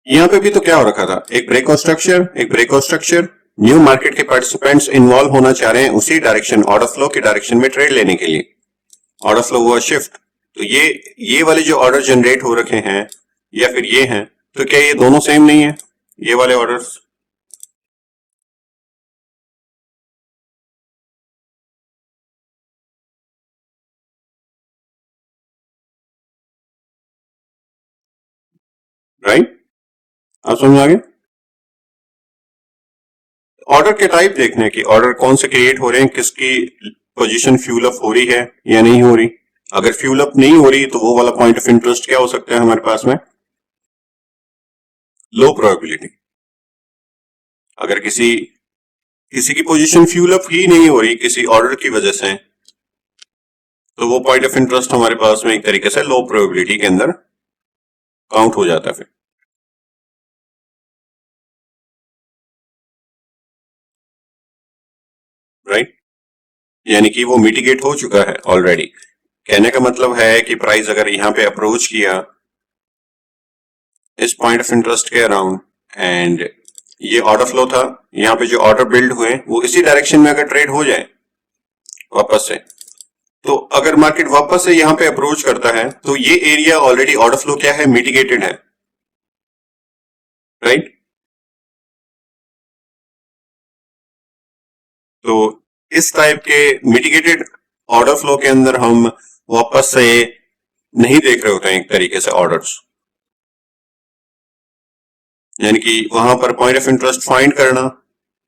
[SPEAKER 1] यहां पे भी तो क्या हो रखा था, एक ब्रेकआउट स्ट्रक्चर, एक ब्रेकआउट स्ट्रक्चर, न्यू मार्केट के पार्टिसिपेंट्स इन्वॉल्व होना चाह रहे हैं उसी डायरेक्शन, ऑर्डर फ्लो के डायरेक्शन में ट्रेड लेने के लिए। ऑर्डर फ्लो हुआ शिफ्ट, तो ये वाले जो ऑर्डर जनरेट हो रखे हैं या फिर ये हैं, तो क्या ये दोनों सेम नहीं है, ये वाले ऑर्डर्स? राइट, आप समझ आ गए? ऑर्डर के टाइप देखने की, ऑर्डर कौन से क्रिएट हो रहे हैं, किसकी पोजीशन फ्यूल अप हो रही है या नहीं हो रही। अगर फ्यूल अप नहीं हो रही तो वो वाला पॉइंट ऑफ इंटरेस्ट क्या हो सकता है हमारे पास में, लो प्रोबेबिलिटी। अगर किसी की पोजीशन फ्यूल अप ही नहीं हो रही किसी ऑर्डर की वजह से, तो वो पॉइंट ऑफ इंटरेस्ट हमारे पास में एक तरीके से लो प्रोबेबिलिटी के अंदर काउंट हो जाता है फिर, राइट। यानी कि वो मिटिगेट हो चुका है ऑलरेडी। कहने का मतलब है कि प्राइस अगर यहां पे अप्रोच किया इस पॉइंट ऑफ इंटरेस्ट के अराउंड, एंड ये ऑर्डर फ्लो था, यहाँ पे जो ऑर्डर बिल्ड हुए वो इसी डायरेक्शन में अगर ट्रेड हो जाए वापस से, तो अगर मार्केट वापस से यहां पे अप्रोच करता है तो ये एरिया ऑलरेडी ऑर्डर फ्लो क्या है, मिटिगेटेड है, राइट। तो इस टाइप के मिटिगेटेड ऑर्डर फ्लो के अंदर हम वापस से नहीं देख रहे होते हैं एक तरीके से ऑर्डर्स, यानी कि वहां पर पॉइंट ऑफ इंटरेस्ट फाइंड करना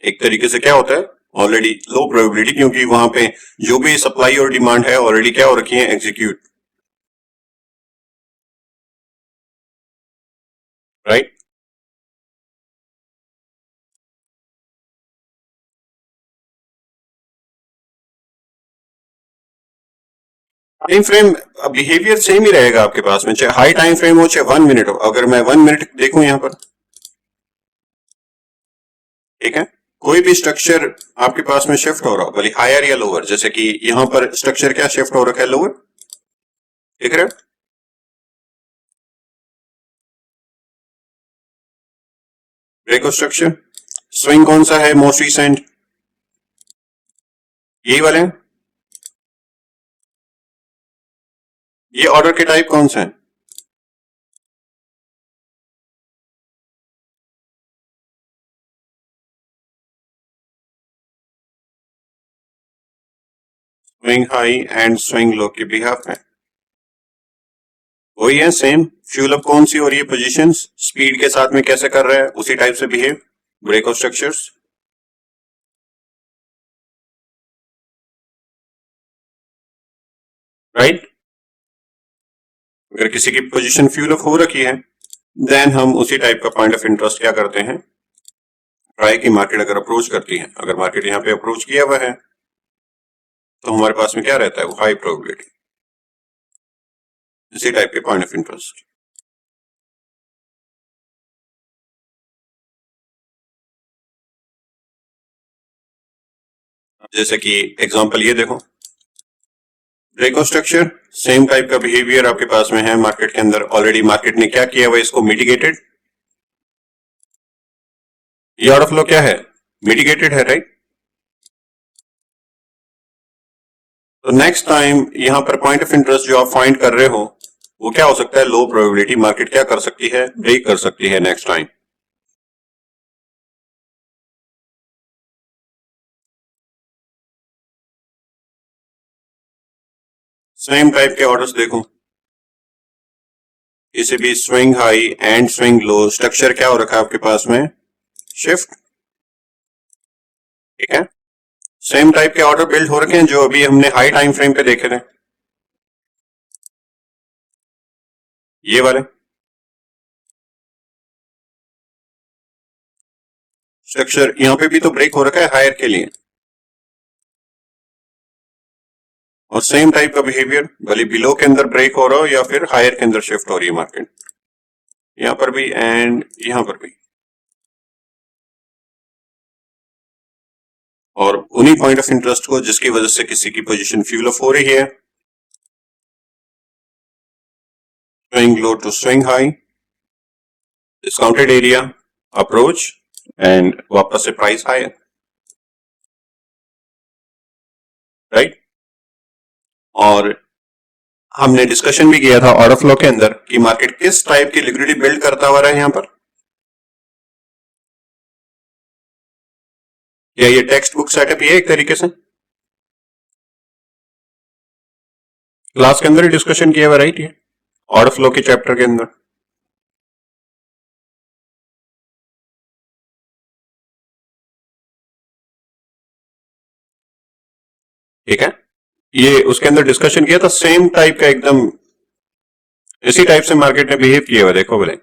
[SPEAKER 1] एक तरीके से क्या होता है, ऑलरेडी लो प्रोबेबिलिटी, क्योंकि वहां पे जो भी सप्लाई और डिमांड है ऑलरेडी क्या हो रखी है, execute, right. Time frame behaviour same ही रहेगा आपके पास में, चाहे हाई टाइम फ्रेम हो चाहे 1 मिनट हो। अगर मैं 1 मिनट देखूं यहां पर, ठीक है, कोई भी स्ट्रक्चर आपके पास में शिफ्ट हो रहा हो, भले हायर या लोअर, जैसे कि यहां पर स्ट्रक्चर क्या शिफ्ट हो रखा है, लोअर, देख रहे हो, ब्रेक स्ट्रक्चर। स्विंग कौन सा है मोस्ट रिसेंट, यही वाले हैं। ये ऑर्डर के टाइप कौन से हैं, swing high and swing low के बिहाफ में वही है सेम। फ्यूल अप कौन सी हो रही है, पोजीशंस स्पीड के साथ में कैसे कर रहा है, उसी टाइप से behave break of structures, right. अगर किसी की पोजीशन फ्यूल अप हो रखी है, देन हम उसी टाइप का पॉइंट ऑफ इंटरेस्ट क्या करते हैं, ट्राई की मार्केट अगर अप्रोच करती है, अगर मार्केट यहाँ पे अप्रोच किया हुआ है तो हमारे पास में क्या रहता है, वो हाई प्रोबेबिलिटी, इसी टाइप के पॉइंट ऑफ इंटरेस्ट। जैसे कि एग्जांपल ये देखो, break of structure, same type का बिहेवियर आपके पास में है मार्केट के अंदर। ऑलरेडी मार्केट ने क्या किया हुआ, इसको मिटिगेटेड, ये ऑर्डर फ्लो क्या है, मिटिगेटेड है, राइट। तो नेक्स्ट टाइम यहां पर पॉइंट ऑफ इंटरेस्ट जो आप फाइंड कर रहे हो वो क्या हो सकता है, लो प्रोबेबिलिटी, मार्केट क्या कर सकती है, ब्रेक कर सकती है नेक्स्ट टाइम। सेम टाइप के ऑर्डर्स देखो, इसे भी swing high and swing low, structure क्या हो रखा है आपके पास में, शिफ्ट, ठीक है। सेम टाइप के ऑर्डर बिल्ड हो रखे हैं जो अभी हमने हाई टाइम फ्रेम पे देखे थे, ये वाले। स्ट्रक्चर यहां पे भी तो ब्रेक हो रखा है हायर के लिए, और सेम टाइप का बिहेवियर भले बिलो के अंदर ब्रेक हो रहा हो या फिर हायर के अंदर शिफ्ट हो रही है मार्केट, यहां पर भी एंड यहां पर भी। और उन्हीं पॉइंट ऑफ इंटरेस्ट को जिसकी वजह से किसी की पोजीशन फ्यूल अप हो रही है, swing low to swing high, discounted area, approach, and वापस से प्राइस हायर, राइट। और हमने डिस्कशन भी किया था ऑर्डर फ्लो के अंदर कि मार्केट किस टाइप की लिक्विडिटी बिल्ड करता हुआ है यहां पर, या ये टेक्स्ट बुक सेटअप ये एक तरीके से क्लास के अंदर ही डिस्कशन किया हुआ, राइट। ये ऑर्डर फ्लो के चैप्टर के अंदर, ठीक है, ये उसके अंदर डिस्कशन किया था। सेम टाइप का एकदम इसी टाइप से मार्केट ने बिहेव किया हुआ, देखो बोले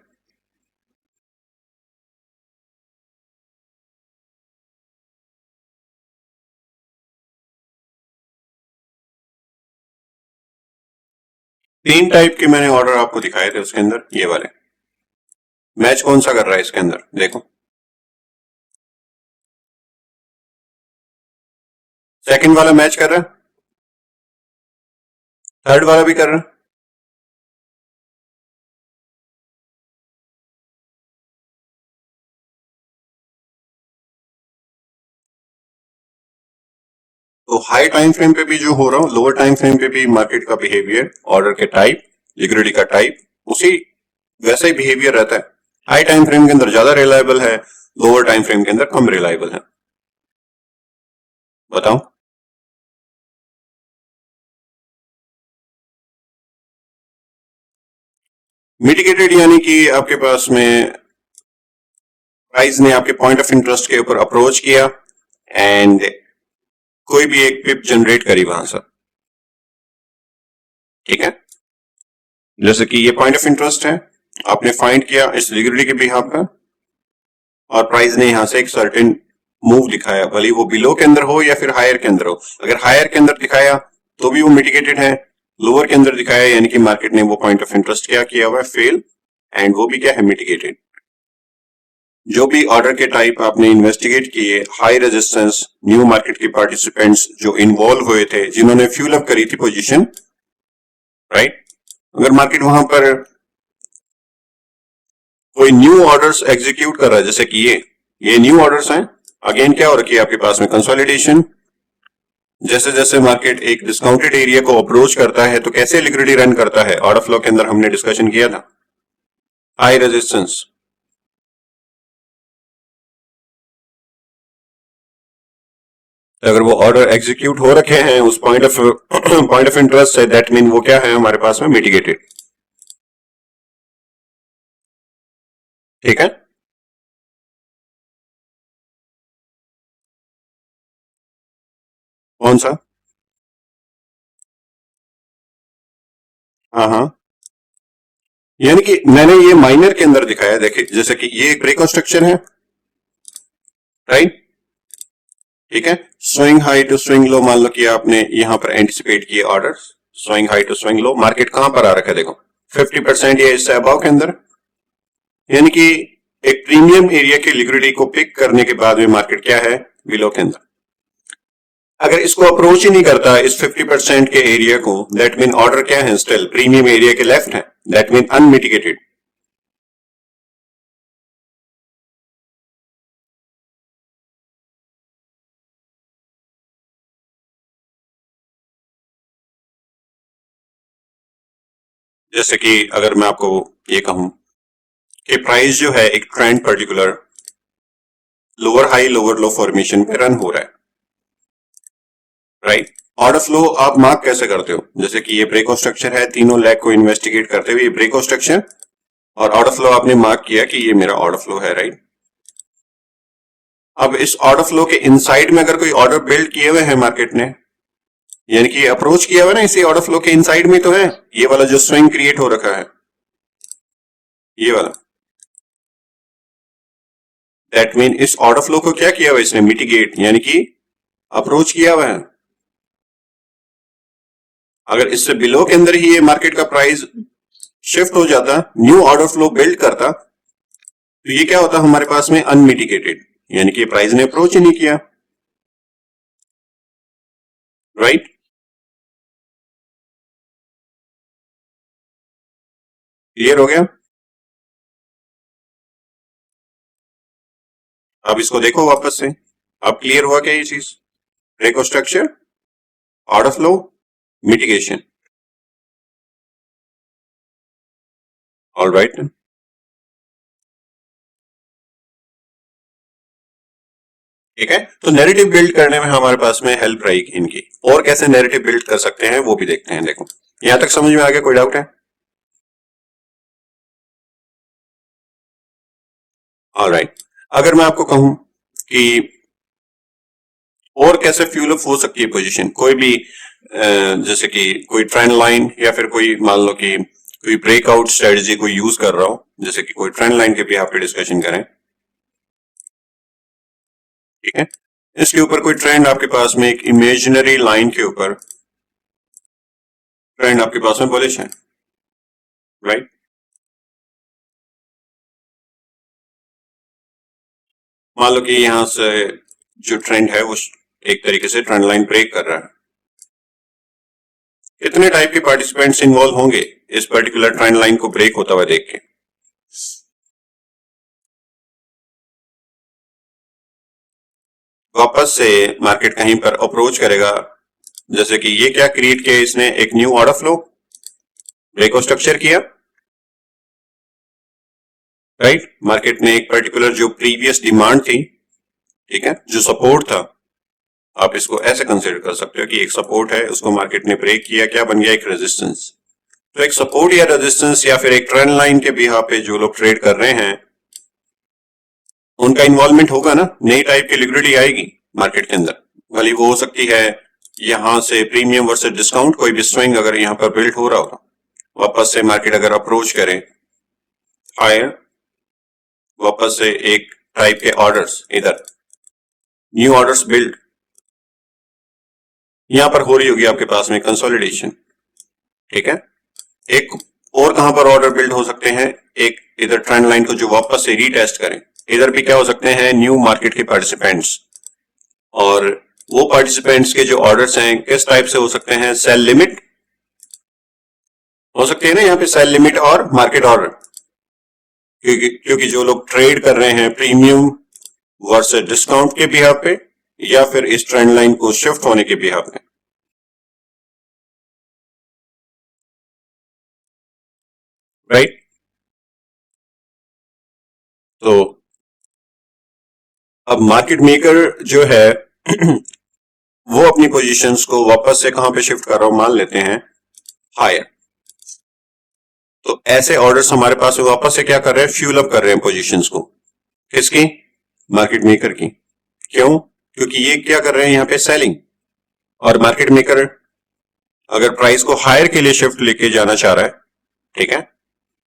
[SPEAKER 1] तीन टाइप के मैंने ऑर्डर आपको दिखाए थे उसके अंदर, ये वाले मैच कौन सा कर रहा है इसके अंदर देखो। सेकंड वाला मैच कर रहा है, थर्ड वाला भी कर रहा है। तो हाई टाइम फ्रेम पे भी जो हो रहा हो, लोअर टाइम फ्रेम पे भी मार्केट का बिहेवियर, ऑर्डर के टाइप, लिक्विडिटी का टाइप उसी वैसा ही बिहेवियर रहता है। हाई टाइम फ्रेम के अंदर ज्यादा रिलायबल है, लोअर टाइम फ्रेम के अंदर कम रिलायबल है। बताओ। मिटिगेटेड यानी कि आपके पास में प्राइस ने आपके पॉइंट ऑफ इंटरेस्ट के ऊपर अप्रोच किया एंड कोई भी एक पिप जनरेट करी वहां से, ठीक है। जैसे कि ये पॉइंट ऑफ इंटरेस्ट है, आपने फाइंड किया इस लिक्विडिटी के बिहाफ पे और प्राइस ने यहां से एक सर्टेन मूव दिखाया, भले वो बिलो के अंदर हो या फिर हायर के अंदर हो। अगर हायर के अंदर दिखाया तो भी वो मिटिगेटेड है, लोअर के अंदर दिखाया यानी कि मार्केट ने वो पॉइंट ऑफ इंटरेस्ट क्या किया हुआ है, फेल, एंड वो भी क्या है, मिटिगेटेड। जो भी ऑर्डर के टाइप आपने इन्वेस्टिगेट किए, हाई रेजिस्टेंस, न्यू मार्केट के पार्टिसिपेंट्स जो इन्वॉल्व हुए थे, जिन्होंने फ्यूल अप करी थी पोजीशन, राइट, अगर मार्केट वहां पर कोई न्यू ऑर्डर्स एग्जीक्यूट कर रहा है, जैसे कि ये न्यू ऑर्डर्स हैं, अगेन क्या हो रखी है आपके पास में, कंसोलिडेशन। जैसे जैसे मार्केट एक डिस्काउंटेड एरिया को अप्रोच करता है तो कैसे लिक्विडिटी रन करता है, ऑर्डर फ्लो के अंदर हमने डिस्कशन किया था, हाई रेजिस्टेंस, अगर वो ऑर्डर एग्जीक्यूट हो रखे हैं उस पॉइंट ऑफ इंटरेस्ट से, दैट मीन वो क्या है हमारे पास में, मिटिगेटेड, ठीक है। कौन सा? हाँ हाँ, यानी कि मैंने ये माइनर के अंदर दिखाया, देखिए जैसे कि ये एक ब्रेक स्ट्रक्चर है, राइट, ठीक है। Swing high to swing low, मान लो कि आपने यहां पर एंटिसिपेट किए order, swing high to swing low, market कहां पर आ रखा है देखो, 50% या इससे अबाव के अंदर, यानी कि एक प्रीमियम एरिया की लिक्विडिटी को पिक करने के बाद में मार्केट क्या है, बिलो के अंदर। अगर इसको अप्रोच ही नहीं करता इस 50% के एरिया को, दैट मीन ऑर्डर क्या है, स्टिल प्रीमियम एरिया के लेफ्ट है, दैट मीन अनमिटिगेटेड। जैसे कि अगर मैं आपको ये कहूं कि प्राइस जो है एक trend particular lower high lower लो फॉर्मेशन पे रन हो रहा है, राइट। ऑर्डर फ्लो आप मार्क कैसे करते हो, जैसे कि ये ब्रेक स्ट्रक्चर है, तीनों लेग को इन्वेस्टिगेट करते हुए ये ब्रेक स्ट्रक्चर और ऑर्डर फ्लो आपने मार्क किया कि ये मेरा ऑर्डर फ्लो है, राइट। अब इस ऑर्डर फ्लो के इनसाइड में अगर कोई ऑर्डर बिल्ड किए हुए हैं मार्केट ने, यानी कि अप्रोच किया हुआ ना इसी ऑर्डर फ्लो के इनसाइड में, तो है ये वाला जो स्विंग क्रिएट हो रखा है, ये वाला, दैट मीन इस ऑर्डर फ्लो को क्या किया हुआ इसने, मिटिगेट, यानी कि अप्रोच किया हुआ है। अगर इससे बिलो के अंदर ही ये मार्केट का प्राइस शिफ्ट हो जाता, न्यू ऑर्डर फ्लो बिल्ड करता, तो ये क्या होता हमारे पास में, अनमिटिगेटेड, यानी कि प्राइस ने अप्रोच ही नहीं किया, राइट। क्लियर हो गया? अब इसको देखो वापस से, अब क्लियर हुआ क्या ये चीज, break structure, order flow, mitigation, all right. ठीक है, तो नैरेटिव बिल्ड करने में हमारे पास में हेल्प रहेगी इनकी, और कैसे नैरेटिव बिल्ड कर सकते हैं वो भी देखते हैं। देखो यहां तक समझ में आ गया, कोई डाउट है? ऑलराइट, अगर मैं आपको कहूं कि और कैसे फ्यूल अप हो सकती है पोजीशन, कोई भी जैसे कि कोई ट्रेंड लाइन या फिर कोई मान लो कि कोई ब्रेकआउट स्ट्रेटजी कोई यूज कर रहा हो, जैसे कि कोई ट्रेंड लाइन के भी आप डिस्कशन करें, ठीक है। इसके ऊपर कोई ट्रेंड आपके पास में एक इमेजिनरी लाइन के ऊपर ट्रेंड आपके पास में बुलिश है, राइट। मान लो कि यहां से जो ट्रेंड है वो एक तरीके से ट्रेंड लाइन ब्रेक कर रहा है। कितने टाइप के पार्टिसिपेंट्स इन्वॉल्व होंगे इस पर्टिकुलर ट्रेंड लाइन को ब्रेक होता हुआ देख के? वापस से मार्केट कहीं पर अप्रोच करेगा, जैसे कि ये क्या क्रिएट किया इसने, एक new order flow, break structure किया, राइट। मार्केट ने एक पर्टिकुलर जो प्रीवियस डिमांड थी, ठीक है, जो सपोर्ट था, आप इसको ऐसे कंसीडर कर सकते हो कि एक सपोर्ट है, उसको मार्केट ने ब्रेक किया, क्या बन गया, एक रेजिस्टेंस। तो एक सपोर्ट या रेजिस्टेंस या फिर एक ट्रेंड लाइन के बिहाफ पे जो लोग ट्रेड कर रहे हैं उनका इन्वॉल्वमेंट होगा ना, नई टाइप की लिक्विडिटी आएगी मार्केट के अंदर। भले वो हो सकती है यहां से प्रीमियम वर्सेस डिस्काउंट, कोई भी स्विंग अगर यहां पर बिल्ड हो रहा हो, वापस से मार्केट अगर अप्रोच करे हायर, वापस से एक टाइप के ऑर्डर्स, इधर न्यू ऑर्डर्स बिल्ड, यहां पर हो रही होगी आपके पास में कंसोलिडेशन, ठीक है। एक और कहां पर ऑर्डर बिल्ड हो सकते हैं, एक इधर ट्रेंड लाइन को जो वापस से रीटेस्ट करें, इधर भी क्या हो सकते हैं, न्यू मार्केट के पार्टिसिपेंट्स, और वो पार्टिसिपेंट्स के जो ऑर्डर्स हैं किस टाइप से हो सकते हैं, सेल लिमिट हो सकती है ना यहाँ पे, सेल लिमिट और मार्केट ऑर्डर, क्योंकि जो लोग ट्रेड कर रहे हैं प्रीमियम वर्सेस डिस्काउंट के बिहाफ पे या फिर इस ट्रेंड लाइन को शिफ्ट होने के बिहाफ पे, राइट। तो अब मार्केट मेकर जो है वो अपनी पोजीशंस को वापस से कहां पे शिफ्ट कर रहा हूं, मान लेते हैं हायर। तो ऐसे ऑर्डर्स हमारे पास वापस से क्या कर रहे हैं, फ्यूल अप कर रहे हैं पोजीशंस को, किसकी, मार्केट मेकर की। क्यों? क्योंकि ये क्या कर रहे हैं यहाँ पे, सेलिंग, और मार्केट मेकर अगर प्राइस को हायर के लिए शिफ्ट लेके जाना चाह रहा है, ठीक है,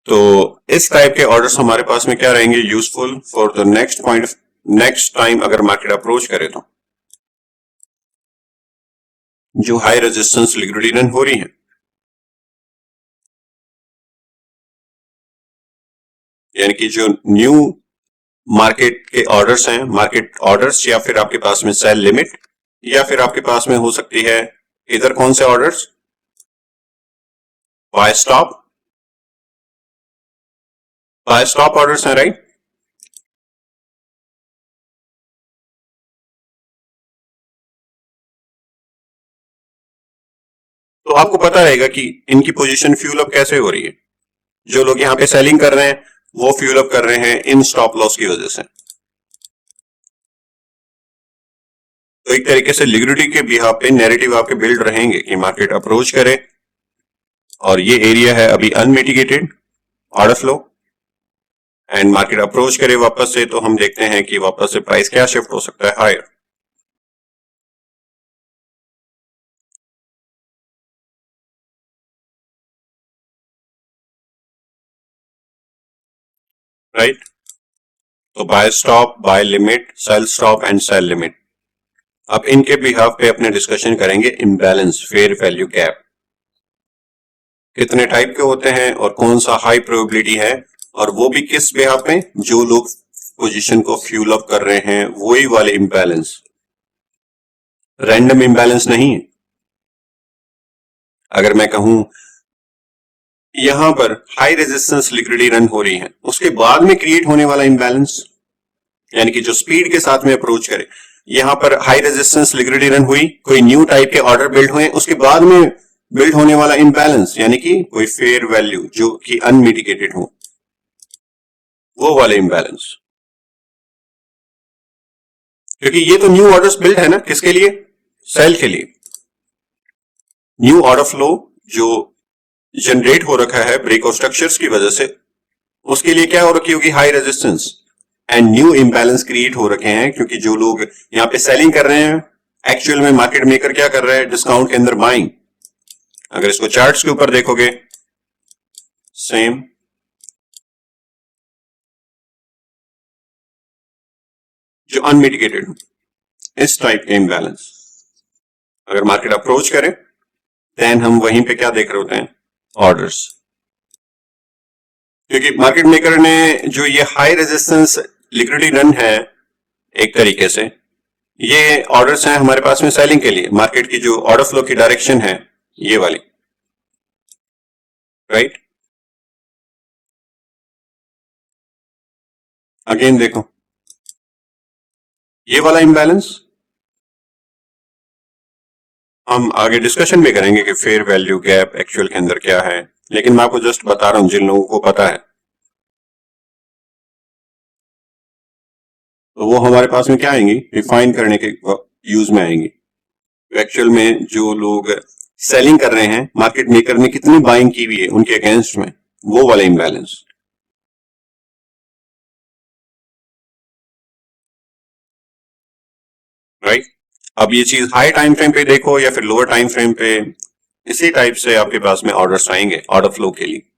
[SPEAKER 1] तो इस टाइप के ऑर्डर्स हमारे पास में क्या रहेंगे, useful for the next point, next time अगर मार्केट अप्रोच करे तो जो हाई रेजिस्टेंस लिक्विडिटी रन हो रही है, यानी कि जो न्यू मार्केट के ऑर्डर्स हैं, मार्केट ऑर्डर्स, या फिर आपके पास में सेल लिमिट, या फिर आपके पास में हो सकती है इधर कौन से orders, buy stop, buy stop orders हैं, राइट। तो आपको पता रहेगा कि इनकी पोजीशन फ्यूल अप कैसे हो रही है। जो लोग यहां पे सेलिंग कर रहे हैं वो फ्यूल अप कर रहे हैं इन स्टॉप लॉस की वजह से। तो एक तरीके से लिक्विडिटी के बिहाफ पे नैरेटिव आपके बिल्ड रहेंगे कि मार्केट अप्रोच करे और ये एरिया है अभी unmitigated order flow, and market approach करे वापस से, तो हम देखते हैं कि वापस से प्राइस क्या शिफ्ट हो सकता है, हायर। राइट। तो buy stop, buy limit, sell stop and sell limit. अब इनके बिहाफ पे अपने डिस्कशन करेंगे इम्बैलेंस, फेयर वैल्यू गैप कितने टाइप के होते हैं और कौन सा हाई प्रोबेबिलिटी है, और वो भी किस बिहाफ पे, जो लोग पोजीशन को फ्यूल अप कर रहे हैं वही वाले इम्बैलेंस, रैंडम इम्बैलेंस नहीं है। अगर मैं कहूं यहां पर हाई रेजिस्टेंस लिक्विडिटी रन हो रही है, उसके बाद में क्रिएट होने वाला इम्बैलेंस, यानी कि जो स्पीड के साथ में अप्रोच करे, यहां पर हाई रेजिस्टेंस लिक्विडिटी रन हुई, कोई न्यू टाइप के ऑर्डर बिल्ड हुए, उसके बाद में बिल्ड होने वाला इम्बैलेंस, यानी कि कोई फेयर वैल्यू जो कि अनमिटिगेटेड हो, वो वाले इम्बैलेंस। क्योंकि ये तो न्यू ऑर्डर्स बिल्ड है ना, किसके लिए, सेल के लिए। न्यू ऑर्डर फ्लो जो जनरेट हो रखा है ब्रेक ऑफ स्ट्रक्चर्स की वजह से, उसके लिए क्या हो रखी होगी, high resistance, and new imbalance create हो रखे हैं, क्योंकि जो लोग यहां पे सेलिंग कर रहे हैं एक्चुअल में मार्केट मेकर क्या कर रहा है, डिस्काउंट के अंदर बाइंग। अगर इसको चार्ट्स के ऊपर देखोगे, सेम जो अनमिटिगेटेड हो, इस टाइप के इम्बैलेंस अगर मार्केट अप्रोच करे, देन हम वहीं पे क्या देख रहे होते हैं, ऑर्डर्स। क्योंकि मार्केट मेकर ने जो ये हाई रेजिस्टेंस लिक्विडिटी रन है एक तरीके से, ये ऑर्डर्स हैं हमारे पास में सेलिंग के लिए। मार्केट की जो ऑर्डर फ्लो की डायरेक्शन है ये वाली, राइट। अगेन देखो ये वाला इम्बैलेंस हम आगे डिस्कशन भी करेंगे कि फेयर वैल्यू गैप एक्चुअल के अंदर क्या है, लेकिन मैं आपको जस्ट बता रहा हूं जिन लोगों को पता है तो वो हमारे पास में क्या आएंगी, रिफाइन करने के यूज में आएंगी। एक्चुअल में जो लोग सेलिंग कर रहे हैं, मार्केट मेकर ने कितनी बाइंग की हुई है उनके अगेंस्ट में, वो वाला इम्बैलेंस, राइट। अब ये चीज हाई टाइम फ्रेम पे देखो या फिर लोअर टाइम फ्रेम पे, इसी टाइप से आपके पास में ऑर्डर्स आएंगे ऑर्डर फ्लो के लिए।